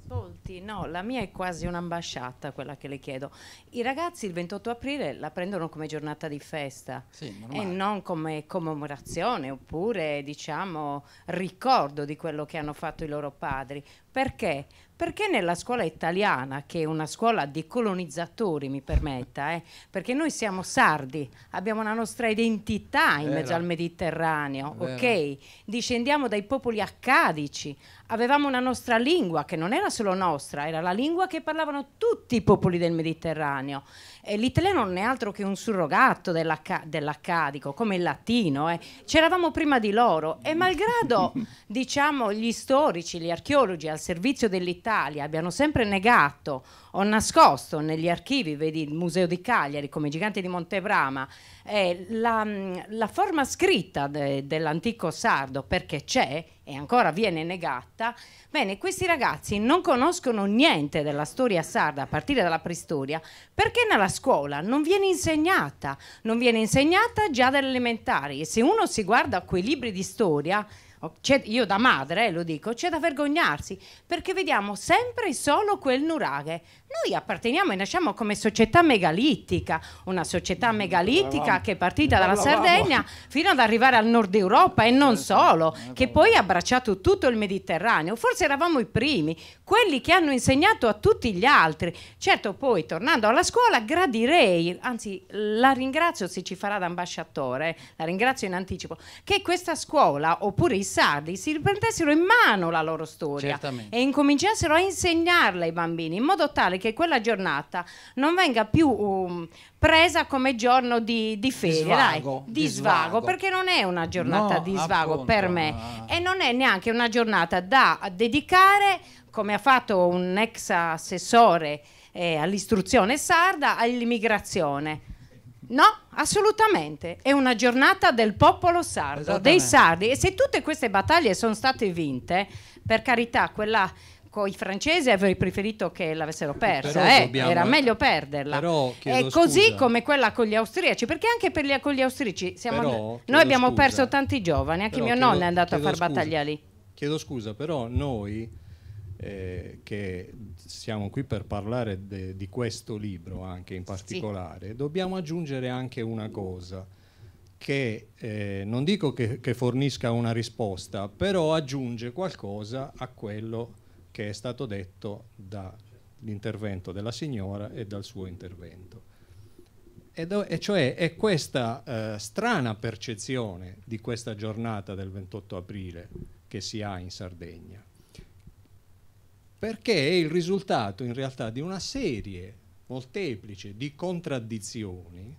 Ascolti, no, la mia è quasi un'ambasciata quella che le chiedo. I ragazzi il 28 aprile la prendono come giornata di festa, sì, e non come commemorazione oppure, diciamo, ricordo di quello che hanno fatto i loro padri. Perché? Perché nella scuola italiana, che è una scuola di colonizzatori, mi permetta, perché noi siamo sardi, abbiamo una nostra identità in mezzo al Mediterraneo, ok? Discendiamo dai popoli accadici, avevamo una nostra lingua che non era solo nostra, era la lingua che parlavano tutti i popoli del Mediterraneo. E l'italiano non è altro che un surrogato dell'accadico, come il latino. C'eravamo prima di loro, e malgrado diciamo gli storici, gli archeologi al servizio dell'Italia abbiano sempre negato o nascosto negli archivi, vedi il Museo di Cagliari come i Giganti di Montebrama, la forma scritta dell'antico sardo, perché c'è, e ancora viene negata. Bene, questi ragazzi non conoscono niente della storia sarda a partire dalla preistoria, perché nella scuola non viene insegnata già dalle elementari. E se uno si guarda quei libri di storia, io da madre lo dico, c'è da vergognarsi, perché vediamo sempre solo quel nuraghe. Noi apparteniamo e nasciamo come società megalitica, una società megalitica che è partita dalla Sardegna fino ad arrivare al nord Europa e non solo, che poi ha abbracciato tutto il Mediterraneo. Forse eravamo i primi, quelli che hanno insegnato a tutti gli altri. Certo, poi tornando alla scuola gradirei, anzi la ringrazio se ci farà da ambasciatore, la ringrazio in anticipo, che questa scuola oppure i sardi si riprendessero in mano la loro storia. Certamente. E incominciassero a insegnarla ai bambini in modo tale che quella giornata non venga più presa come giorno di ferie, di svago, perché non è una giornata di svago appunto, per me e non è neanche una giornata da dedicare, come ha fatto un ex assessore all'istruzione sarda, all'immigrazione. No, assolutamente, è una giornata del popolo sardo, dei sardi, e se tutte queste battaglie sono state vinte, per carità, quella con i francesi avrei preferito che l'avessero persa, era meglio perderla. È così come quella con gli austriaci, perché anche con gli austriaci noi abbiamo perso tanti giovani, anche mio nonno è andato a far battaglia lì. Chiedo scusa, però noi che siamo qui per parlare di questo libro anche in particolare, dobbiamo aggiungere anche una cosa che non dico che fornisca una risposta, però aggiunge qualcosa a quello che è stato detto dall'intervento della signora e dal suo intervento. E cioè è questa strana percezione di questa giornata del 28 aprile che si ha in Sardegna, perché è il risultato in realtà di una serie molteplice di contraddizioni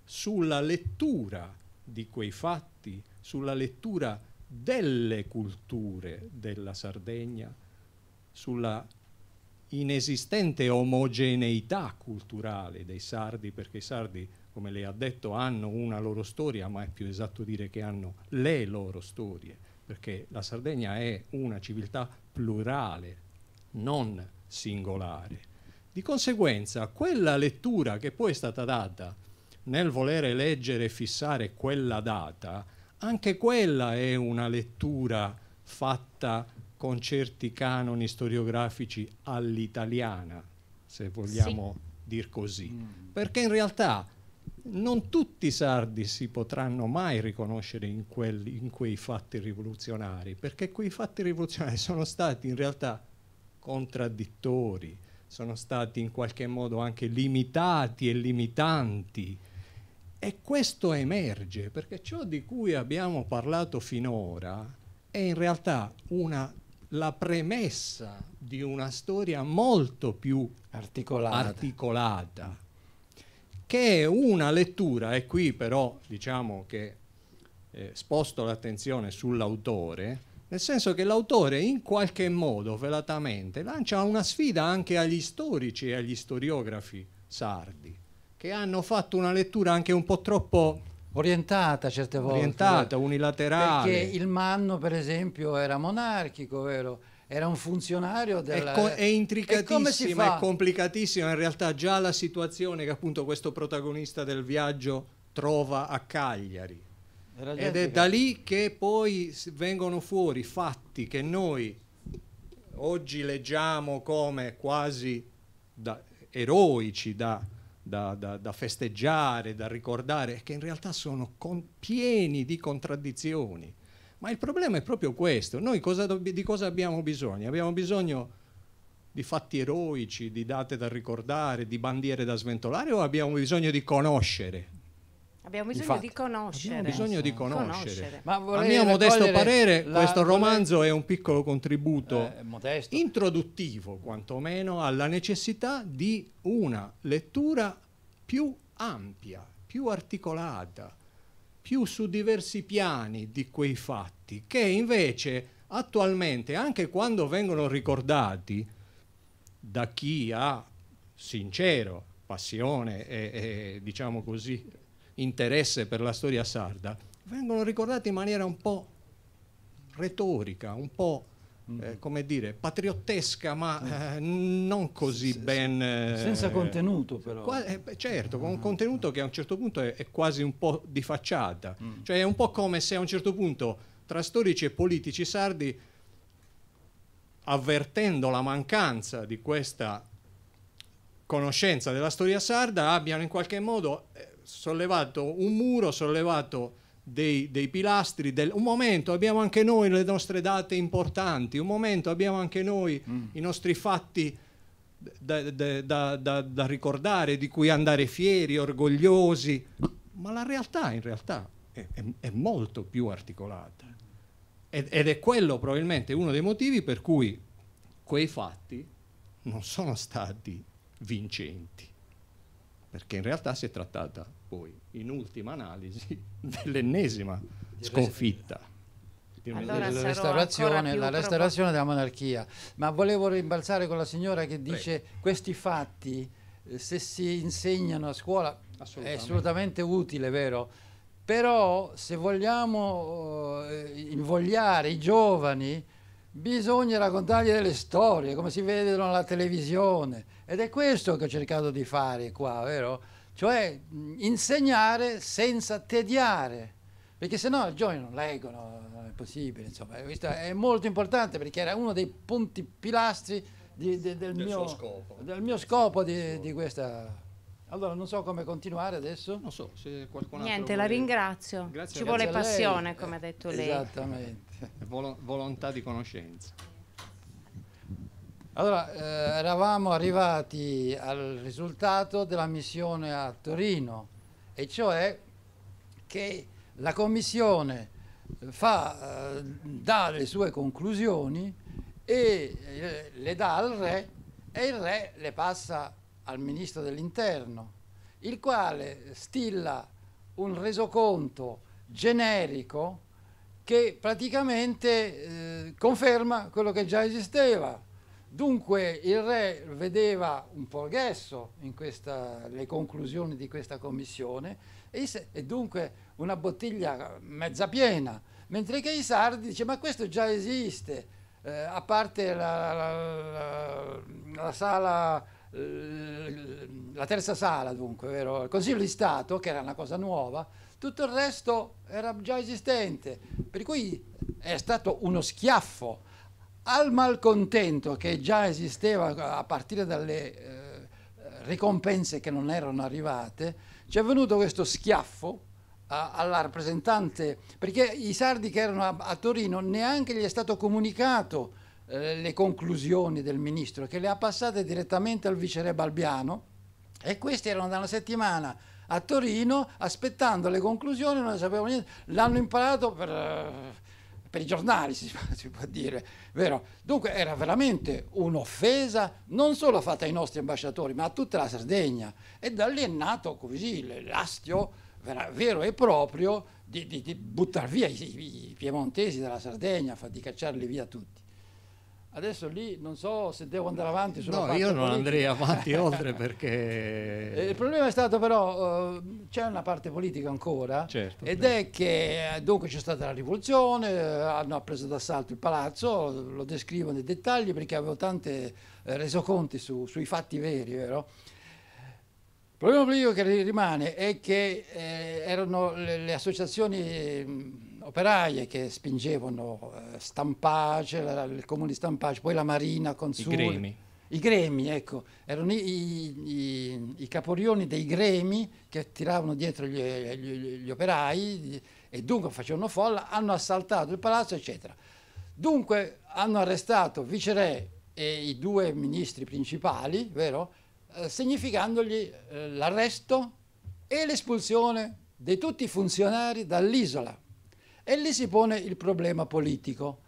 sulla lettura di quei fatti, sulla lettura delle culture della Sardegna, sulla inesistente omogeneità culturale dei sardi, perché i sardi, come lei ha detto, hanno una loro storia, ma è più esatto dire che hanno le loro storie, perché la Sardegna è una civiltà plurale, non singolare. Di conseguenza, quella lettura che poi è stata data nel volere leggere e fissare quella data, anche quella è una lettura fatta con certi canoni storiografici all'italiana, se vogliamo dir così. Perché in realtà non tutti i sardi si potranno mai riconoscere in quei fatti rivoluzionari, perché quei fatti rivoluzionari sono stati in realtà contraddittori, sono stati in qualche modo anche limitati e limitanti. E questo emerge, perché ciò di cui abbiamo parlato finora è in realtà la premessa di una storia molto più articolata, che è una lettura, e qui però diciamo che sposto l'attenzione sull'autore, nel senso che l'autore in qualche modo velatamente lancia una sfida anche agli storici e agli storiografi sardi, che hanno fatto una lettura anche un po' troppo orientata certe volte, orientata, unilaterale. Perché il Manno, per esempio, era monarchico, vero? Era un funzionario è intricatissima, è complicatissima in realtà già la situazione che appunto questo protagonista del viaggio trova a Cagliari. Ed è da lì che poi vengono fuori fatti che noi oggi leggiamo come quasi eroici da festeggiare, da ricordare, che in realtà sono pieni di contraddizioni. Ma il problema è proprio questo. Noi di cosa abbiamo bisogno? Abbiamo bisogno di fatti eroici, di date da ricordare, di bandiere da sventolare, o abbiamo bisogno di conoscere? Abbiamo bisogno di conoscere. Abbiamo bisogno di conoscere. Ma a mio modesto parere questo romanzo è un piccolo contributo introduttivo, quantomeno, alla necessità di una lettura più ampia, più articolata, più su diversi piani di quei fatti, che invece attualmente, anche quando vengono ricordati da chi ha sincero passione e diciamo così interesse per la storia sarda, vengono ricordati in maniera un po' retorica, un po' come dire, patriottesca, ma non così ben... senza contenuto però. Certo, con un contenuto che a un certo punto è quasi un po' di facciata. Cioè è un po' come se a un certo punto tra storici e politici sardi, avvertendo la mancanza di questa conoscenza della storia sarda, abbiano in qualche modo sollevato un muro, sollevato dei pilastri, un momento abbiamo anche noi le nostre date importanti, un momento abbiamo anche noi i nostri fatti da ricordare, di cui andare fieri, orgogliosi, ma la realtà in realtà è molto più articolata ed è quello probabilmente uno dei motivi per cui quei fatti non sono stati vincenti, perché in realtà si è trattata poi in ultima analisi dell'ennesima sconfitta. Allora La restaurazione della monarchia. Ma volevo rimbalzare con la signora che dice questi fatti se si insegnano a scuola è assolutamente utile, vero? Però se vogliamo invogliare i giovani bisogna raccontargli delle storie come si vedono alla televisione, ed è questo che ho cercato di fare qua, vero? Cioè insegnare senza tediare, perché sennò i giovani non leggono, non è possibile, insomma. Questo è molto importante perché era uno dei punti pilastri del mio scopo di questa. Allora non so come continuare adesso. Non so se qualcun altro Niente, la ringrazio. Grazie. Ci vuole Grazie a passione, lei. come ha detto lei. Esattamente. Volontà di conoscenza. Allora, eravamo arrivati al risultato della missione a Torino, e cioè che la commissione dà le sue conclusioni e le dà al re, e il re le passa al ministro dell'interno, il quale stilla un resoconto generico che praticamente conferma quello che già esisteva. Dunque il re vedeva un progresso in le conclusioni di questa commissione e dunque una bottiglia mezza piena, mentre che i sardi dice ma questo già esiste, a parte la sala, la terza sala, dunque, vero? Il Consiglio di Stato, che era una cosa nuova, tutto il resto era già esistente, per cui è stato uno schiaffo al malcontento che già esisteva a partire dalle ricompense che non erano arrivate. Ci è venuto questo schiaffo alla rappresentante, perché i sardi che erano a Torino neanche gli è stato comunicato le conclusioni del ministro, che le ha passate direttamente al viceré Balbiano, e questi erano da una settimana a Torino aspettando le conclusioni, non ne sapevano niente, l'hanno imparato per i giornali, si può dire, vero? Dunque era veramente un'offesa non solo fatta ai nostri ambasciatori, ma a tutta la Sardegna, e da lì è nato così l'astio vero e proprio di buttare via i piemontesi dalla Sardegna, di cacciarli via tutti. Adesso lì non so se devo andare avanti sulla parte io non politica. andrei avanti oltre, perché Il problema è stato però, c'è una parte politica ancora, certo, ed è che dunque c'è stata la rivoluzione, hanno preso d'assalto il palazzo, lo descrivo nei dettagli perché avevo tante resoconti sui fatti veri, vero? Il problema politico che rimane è che erano le associazioni operaie che spingevano Stampace, il comune di Stampace, poi la Marina, Consuli. I gremi, ecco, erano i caporioni dei gremi che tiravano dietro gli operai e dunque facevano folla, hanno assaltato il palazzo, eccetera. Dunque hanno arrestato viceré e i due ministri principali, vero? Significandogli l'arresto e l'espulsione di tutti i funzionari dall'isola. E lì si pone il problema politico,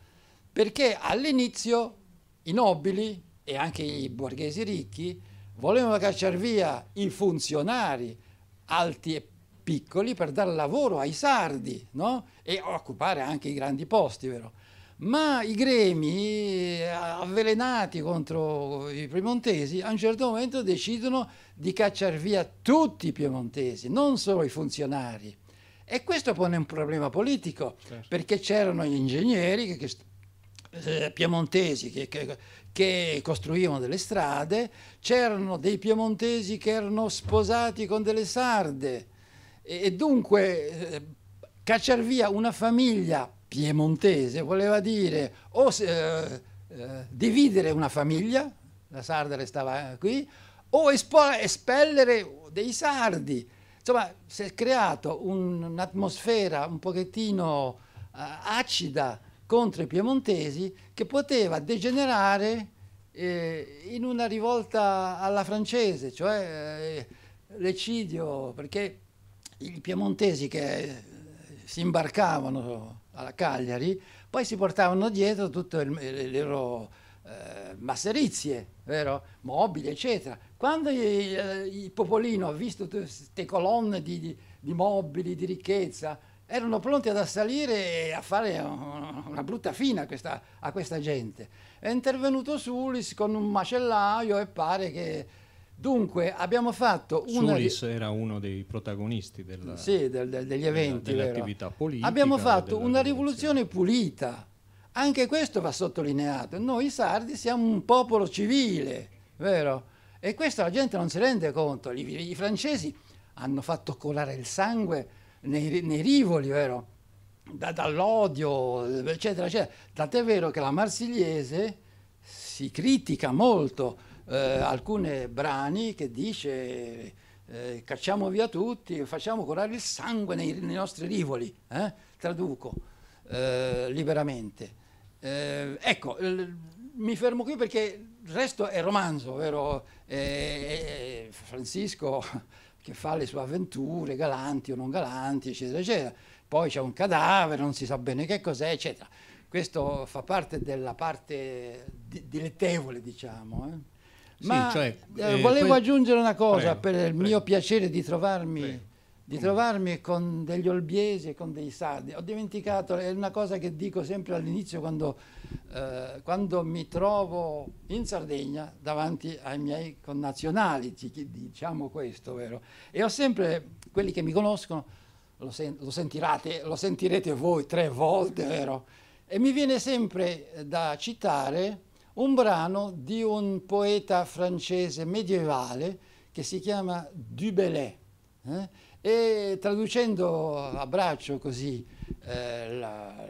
perché all'inizio i nobili e anche i borghesi ricchi volevano cacciare via i funzionari alti e piccoli per dare lavoro ai sardi, no? E occupare anche i grandi posti, vero? Ma i gremi, avvelenati contro i piemontesi, a un certo momento decidono di cacciare via tutti i piemontesi, non solo i funzionari. E questo pone un problema politico, Certo. perché c'erano gli ingegneri piemontesi che costruivano delle strade, c'erano dei piemontesi che erano sposati con delle sarde, e dunque cacciar via una famiglia piemontese voleva dire o dividere una famiglia, la sarda restava qui, o espellere dei sardi. Insomma, si è creato un'atmosfera un pochettino acida contro i piemontesi, che poteva degenerare in una rivolta alla francese, cioè l'eccidio, perché i piemontesi che si imbarcavano alla Cagliari poi si portavano dietro tutte le loro masserizie, vero? Mobili, eccetera. Quando il popolino ha visto tutte queste colonne di mobili, di ricchezza, erano pronti ad assalire e a fare una brutta fine a questa gente. È intervenuto Sulis con un macellaio e pare che... Dunque abbiamo fatto Sulis era uno dei protagonisti degli eventi, delle vero? attività politiche. Abbiamo fatto una rivoluzione pulita. Anche questo va sottolineato. Noi sardi siamo un popolo civile, vero? E questo la gente non si rende conto. I francesi hanno fatto colare il sangue nei rivoli, vero? Dall'odio, eccetera, eccetera. Tant'è vero che la Marsigliese si critica molto alcuni brani che dice cacciamo via tutti, facciamo colare il sangue nei nostri rivoli, traduco liberamente. Ecco, mi fermo qui perché il resto è romanzo, vero? Francisco che fa le sue avventure, galanti o non galanti, eccetera, eccetera. Poi c'è un cadavere, non si sa bene che cos'è, eccetera. Questo fa parte della parte dilettevole, diciamo. Ma sì, cioè, volevo aggiungere una cosa, per il prego. mio piacere di trovarmi con degli olbiesi e con dei sardi. Ho dimenticato, è una cosa che dico sempre all'inizio quando mi trovo in Sardegna davanti ai miei connazionali, diciamo questo, vero? E ho sempre, quelli che mi conoscono, lo sentirete voi 3 volte, vero? E mi viene sempre da citare un brano di un poeta francese medievale che si chiama Du Bellay, e traducendo a braccio così la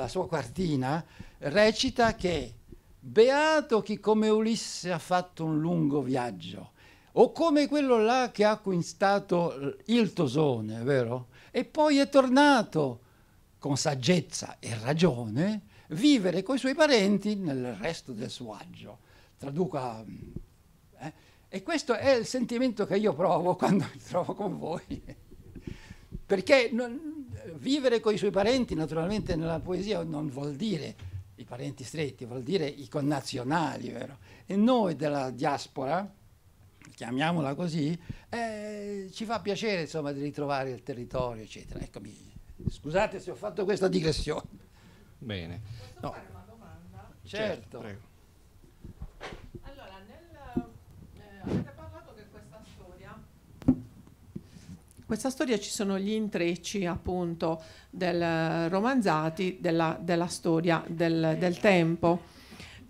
sua quartina recita che beato chi come Ulisse ha fatto un lungo viaggio, o come quello là che ha acquistato il Tosone, vero? E poi è tornato con saggezza e ragione vivere coi suoi parenti nel resto del suo viaggio. Traduca. E questo è il sentimento che io provo quando mi trovo con voi. Perché vivere coi suoi parenti, naturalmente, nella poesia non vuol dire i parenti stretti, vuol dire i connazionali, vero? E noi della diaspora, chiamiamola così, ci fa piacere, insomma, di ritrovare il territorio, eccetera. Eccomi. Scusate se ho fatto questa digressione. Bene. Posso fare una domanda? Certo. Prego. Allora, avete parlato che questa storia ci sono gli intrecci appunto del romanzati della storia del tempo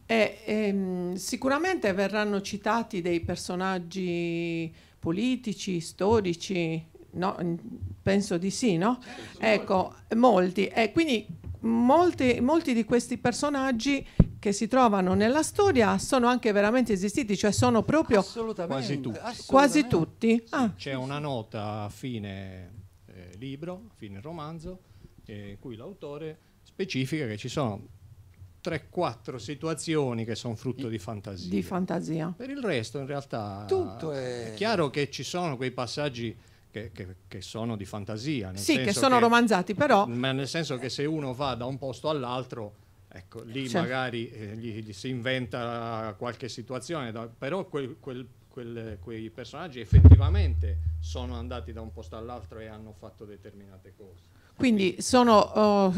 e sicuramente verranno citati dei personaggi politici, storici, no? Penso di sì, no? Ecco, molti. E quindi molti di questi personaggi che si trovano nella storia sono anche veramente esistiti, cioè sono proprio quasi tutti. Sì, c'è una nota a fine libro, fine romanzo, in cui l'autore specifica che ci sono 3-4 situazioni che sono frutto di fantasia. Di fantasia. Per il resto, in realtà, tutto è chiaro che ci sono quei passaggi che sono di fantasia. Sì, che sono romanzati, però... Ma nel senso che se uno va da un posto all'altro, ecco, lì magari gli si inventa qualche situazione, però quei personaggi effettivamente sono andati da un posto all'altro e hanno fatto determinate cose. Quindi sono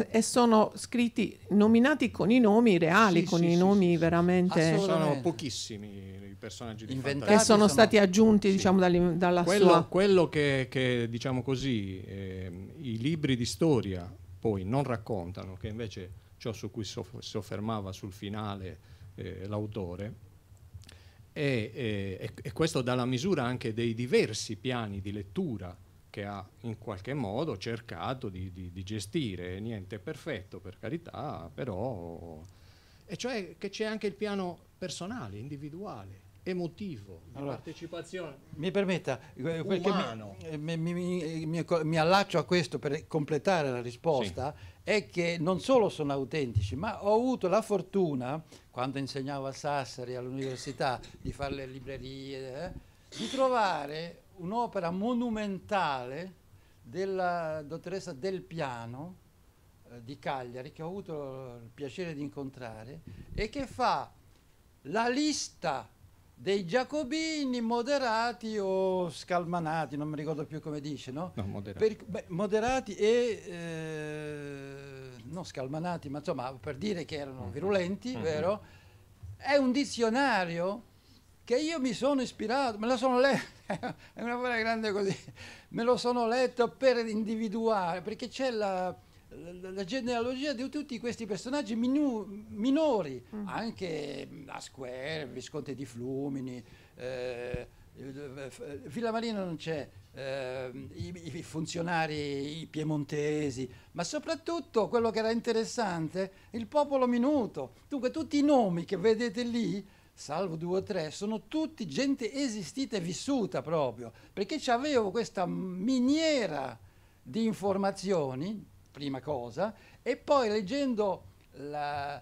nominati con i nomi reali, Sì, con sì, i sì, nomi sì, veramente... sono pochissimi personaggi di Inventati fantasia. che sono stati aggiunti, Sì. diciamo, dalla sua... Quello che diciamo così, i libri di storia poi non raccontano, che invece ciò su cui soffermava sul finale l'autore, e questo dà la misura anche dei diversi piani di lettura che ha in qualche modo cercato di gestire. Niente è perfetto, per carità, però... E cioè che c'è anche il piano personale, individuale, emotivo, di partecipazione. Mi permetta, perché umano. mi allaccio a questo per completare la risposta, è che non solo sono autentici, ma ho avuto la fortuna, quando insegnavo a Sassari, all'università, di fare le librerie, di trovare un'opera monumentale della dottoressa Del Piano, di Cagliari, che ho avuto il piacere di incontrare, e che fa la lista dei giacobini moderati o scalmanati, non mi ricordo più come dice, no? No, moderati. Moderati e non scalmanati, ma insomma per dire che erano virulenti, vero? È un dizionario che io mi sono ispirato, me lo sono letto, è una cosa grande così, me lo sono letto per individuare, perché c'è la genealogia di tutti questi personaggi minori, anche Asquer, Visconte di Flumini, Villamarina non c'è, i funzionari piemontesi, ma soprattutto quello che era interessante, il popolo minuto. Dunque tutti i nomi che vedete lì, salvo 2 o 3, sono tutti gente esistita e vissuta proprio, perché avevo questa miniera di informazioni, prima cosa, e poi leggendo la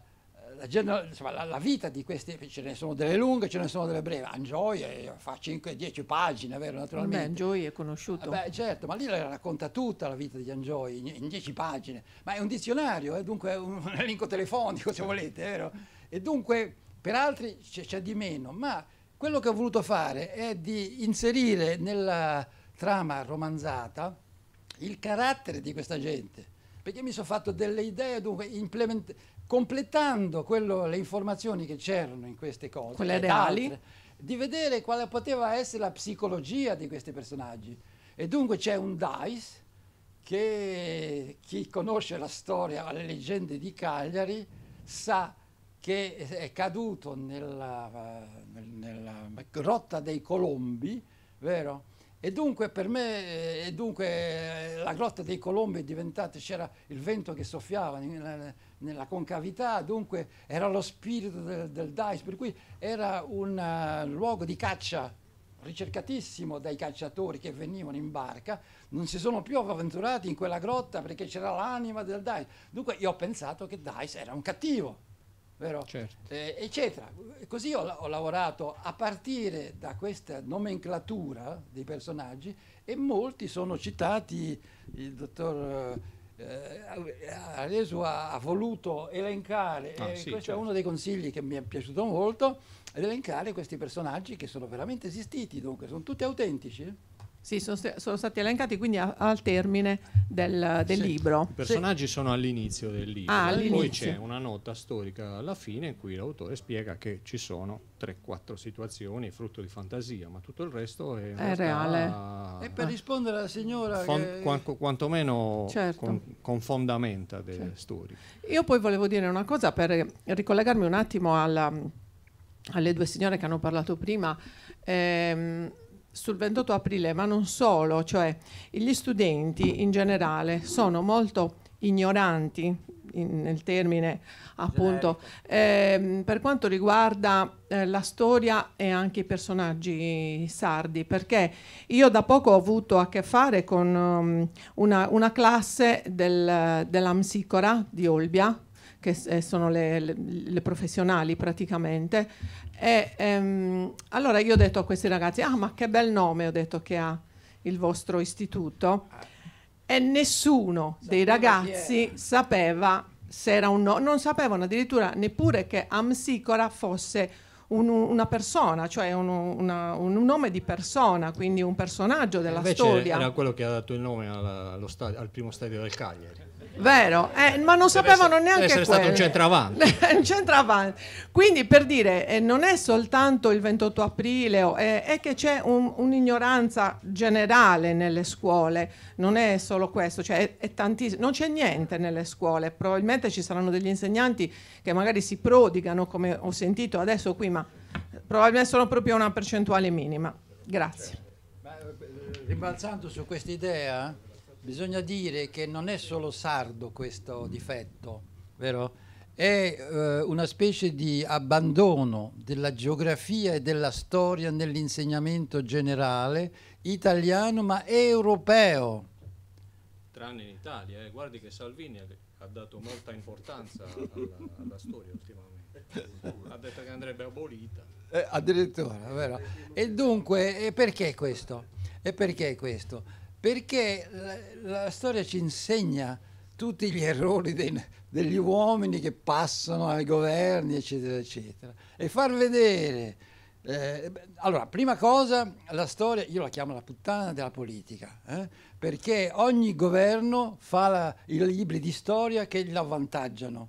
vita di questi, ce ne sono delle lunghe, ce ne sono delle brevi. Enjoy fa 5-10 pagine, vero, naturalmente. Enjoy è conosciuto. Certo, ma lì la racconta tutta la vita di Enjoy in 10 pagine, ma è un dizionario, dunque è un elenco telefonico, se volete, vero? E dunque per altri c'è di meno, ma quello che ho voluto fare è di inserire nella trama romanzata il carattere di questa gente, perché mi sono fatto delle idee, dunque completando le informazioni che c'erano in queste cose, quelle reali, altre, di vedere quale poteva essere la psicologia di questi personaggi. E dunque c'è un Dice che chi conosce la storia, le leggende di Cagliari, sa che è caduto nella grotta dei Colombi, vero? E dunque per me, la grotta dei Colombi è diventata, c'era il vento che soffiava nella concavità, dunque era lo spirito del Dice, per cui era un luogo di caccia ricercatissimo dai cacciatori che venivano in barca, non si sono più avventurati in quella grotta perché c'era l'anima del Dice. Dunque io ho pensato che Dice era un cattivo, vero? Certo. Eccetera. Così ho lavorato a partire da questa nomenclatura dei personaggi, e molti sono citati. Il dottor Aresu ha voluto elencare, questo certo. è uno dei consigli che mi è piaciuto molto, elencare questi personaggi che sono veramente esistiti, dunque sono tutti autentici. Sì, sono stati elencati quindi al termine del libro. I personaggi sono all'inizio del libro, poi c'è una nota storica alla fine in cui l'autore spiega che ci sono 3-4 situazioni frutto di fantasia, ma tutto il resto è reale. E per rispondere alla signora quantomeno certo. con fondamenta storiche. Io poi volevo dire una cosa per ricollegarmi un attimo alle 2 signore che hanno parlato prima, sul 28 aprile, ma non solo, cioè gli studenti in generale sono molto ignoranti nel termine appunto per quanto riguarda la storia e anche i personaggi sardi, perché io da poco ho avuto a che fare con una classe dell'Amsicora di Olbia, che sono le professionali praticamente, e allora io ho detto a questi ragazzi: ma che bel nome, ho detto, che ha il vostro istituto, e nessuno dei ragazzi sapeva se era un nome, non sapevano addirittura neppure che Amsicora fosse una persona, cioè un nome di persona, quindi un personaggio della Invece storia. era quello che ha dato il nome al primo stadio del Cagliari. Vero, ma non sapevano neanche essere stato un centravanti. Un centravanti. Quindi, per dire, non è soltanto il 28 aprile, è che c'è un'ignoranza generale nelle scuole, non è solo questo, cioè è tantissimo, non c'è niente nelle scuole, probabilmente ci saranno degli insegnanti che magari si prodigano, come ho sentito adesso qui, ma probabilmente sono proprio una percentuale minima. Grazie. Rimbalzando su questa idea, bisogna dire che non è solo sardo questo difetto, vero? È una specie di abbandono della geografia e della storia nell'insegnamento generale italiano ma europeo. Tranne in Italia, guardi che Salvini ha dato molta importanza alla storia ultimamente. Ha detto che andrebbe abolita. Addirittura, vero? E dunque, perché questo? E perché questo? Perché la storia ci insegna tutti gli errori degli uomini che passano ai governi, eccetera, eccetera. E far vedere... allora, prima cosa, la storia, io la chiamo la puttana della politica, perché ogni governo fa i libri di storia che lo avvantaggiano.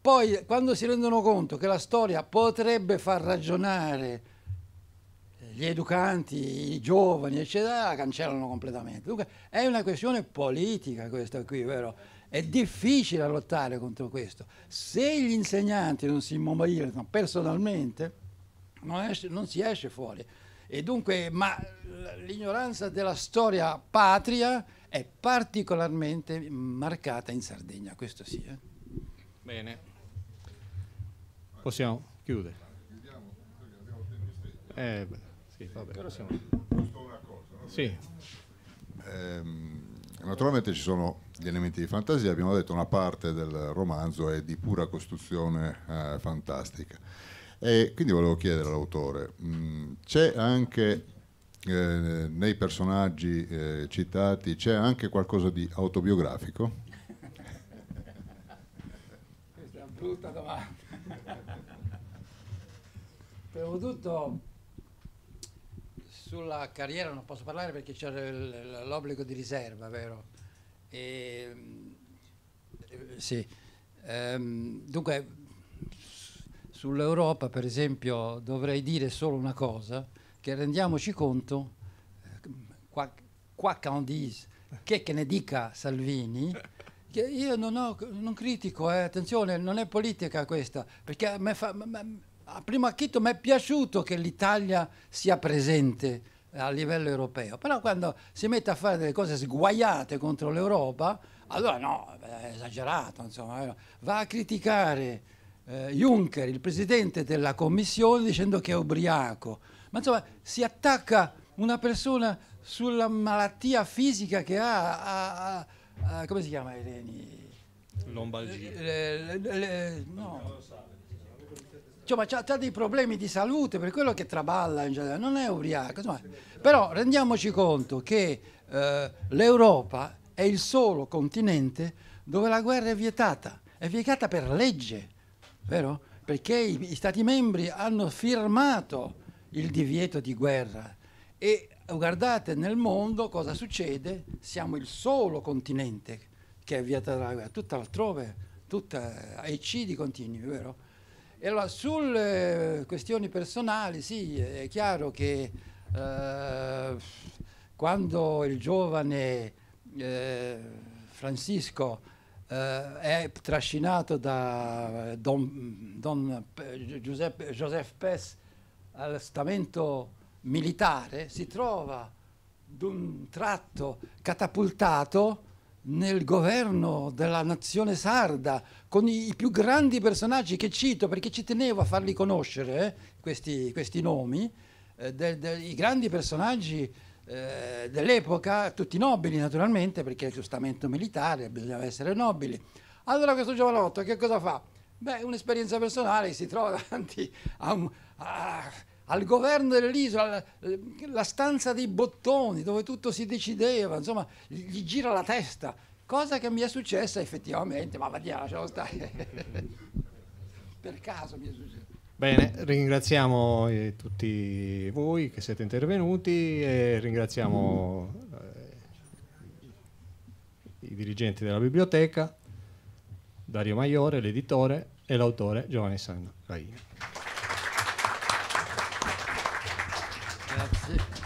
Poi, quando si rendono conto che la storia potrebbe far ragionare gli educanti, i giovani, eccetera, la cancellano completamente. Dunque è una questione politica questa qui, vero? È difficile lottare contro questo. Se gli insegnanti non si mobilitano personalmente, non si esce fuori. E dunque, ma l'ignoranza della storia patria è particolarmente marcata in Sardegna, questo sì. Bene. Possiamo chiudere. Sì, vabbè, possiamo. Giusto una cosa, no? Sì. Naturalmente ci sono gli elementi di fantasia, abbiamo detto una parte del romanzo è di pura costruzione fantastica. E quindi volevo chiedere all'autore, c'è anche nei personaggi citati, c'è anche qualcosa di autobiografico? Questa è una brutta domanda. Prima di tutto, sulla carriera non posso parlare perché c'è l'obbligo di riserva, vero? Sì. Dunque, sull'Europa, per esempio, dovrei dire solo una cosa, che rendiamoci conto, qua qu'on dise, che ne dica Salvini, che io non critico, attenzione, non è politica questa, perché a primo acchito mi è piaciuto che l'Italia sia presente a livello europeo, però quando si mette a fare delle cose sguaiate contro l'Europa, allora no, è esagerato, insomma, va a criticare Juncker, il presidente della Commissione, dicendo che è ubriaco, ma insomma si attacca una persona sulla malattia fisica che ha come si chiama Irene? Lombalgia. No. Insomma, c'ha dei problemi di salute, per quello che traballa in generale, non è ubriaco. Insomma, però rendiamoci conto che l'Europa è il solo continente dove la guerra è vietata per legge, vero? Perché i Stati membri hanno firmato il divieto di guerra e guardate nel mondo cosa succede, siamo il solo continente che è vietato dalla guerra, tutta altrove, tutta eccidi continui, vero? E allora sulle questioni personali, sì, è chiaro che quando il giovane Francisco è trascinato da Don Joseph Pes al stamento militare, si trova d'un tratto catapultato nel governo della nazione sarda, con i più grandi personaggi che cito, perché ci tenevo a farli conoscere, questi nomi, i grandi personaggi dell'epoca, tutti nobili naturalmente, perché il stamento militare bisognava essere nobili. Allora questo giovanotto che cosa fa? Beh, un'esperienza personale, si trova davanti al governo dell'isola, la stanza dei bottoni dove tutto si decideva, insomma, gli gira la testa, cosa che mi è successa effettivamente, ma vediamo, lasciamo stare. Per caso mi è successo. Bene, ringraziamo tutti voi che siete intervenuti e ringraziamo i i dirigenti della biblioteca, Dario Maiore, l'editore, e l'autore Giovanni San Raina. Grazie.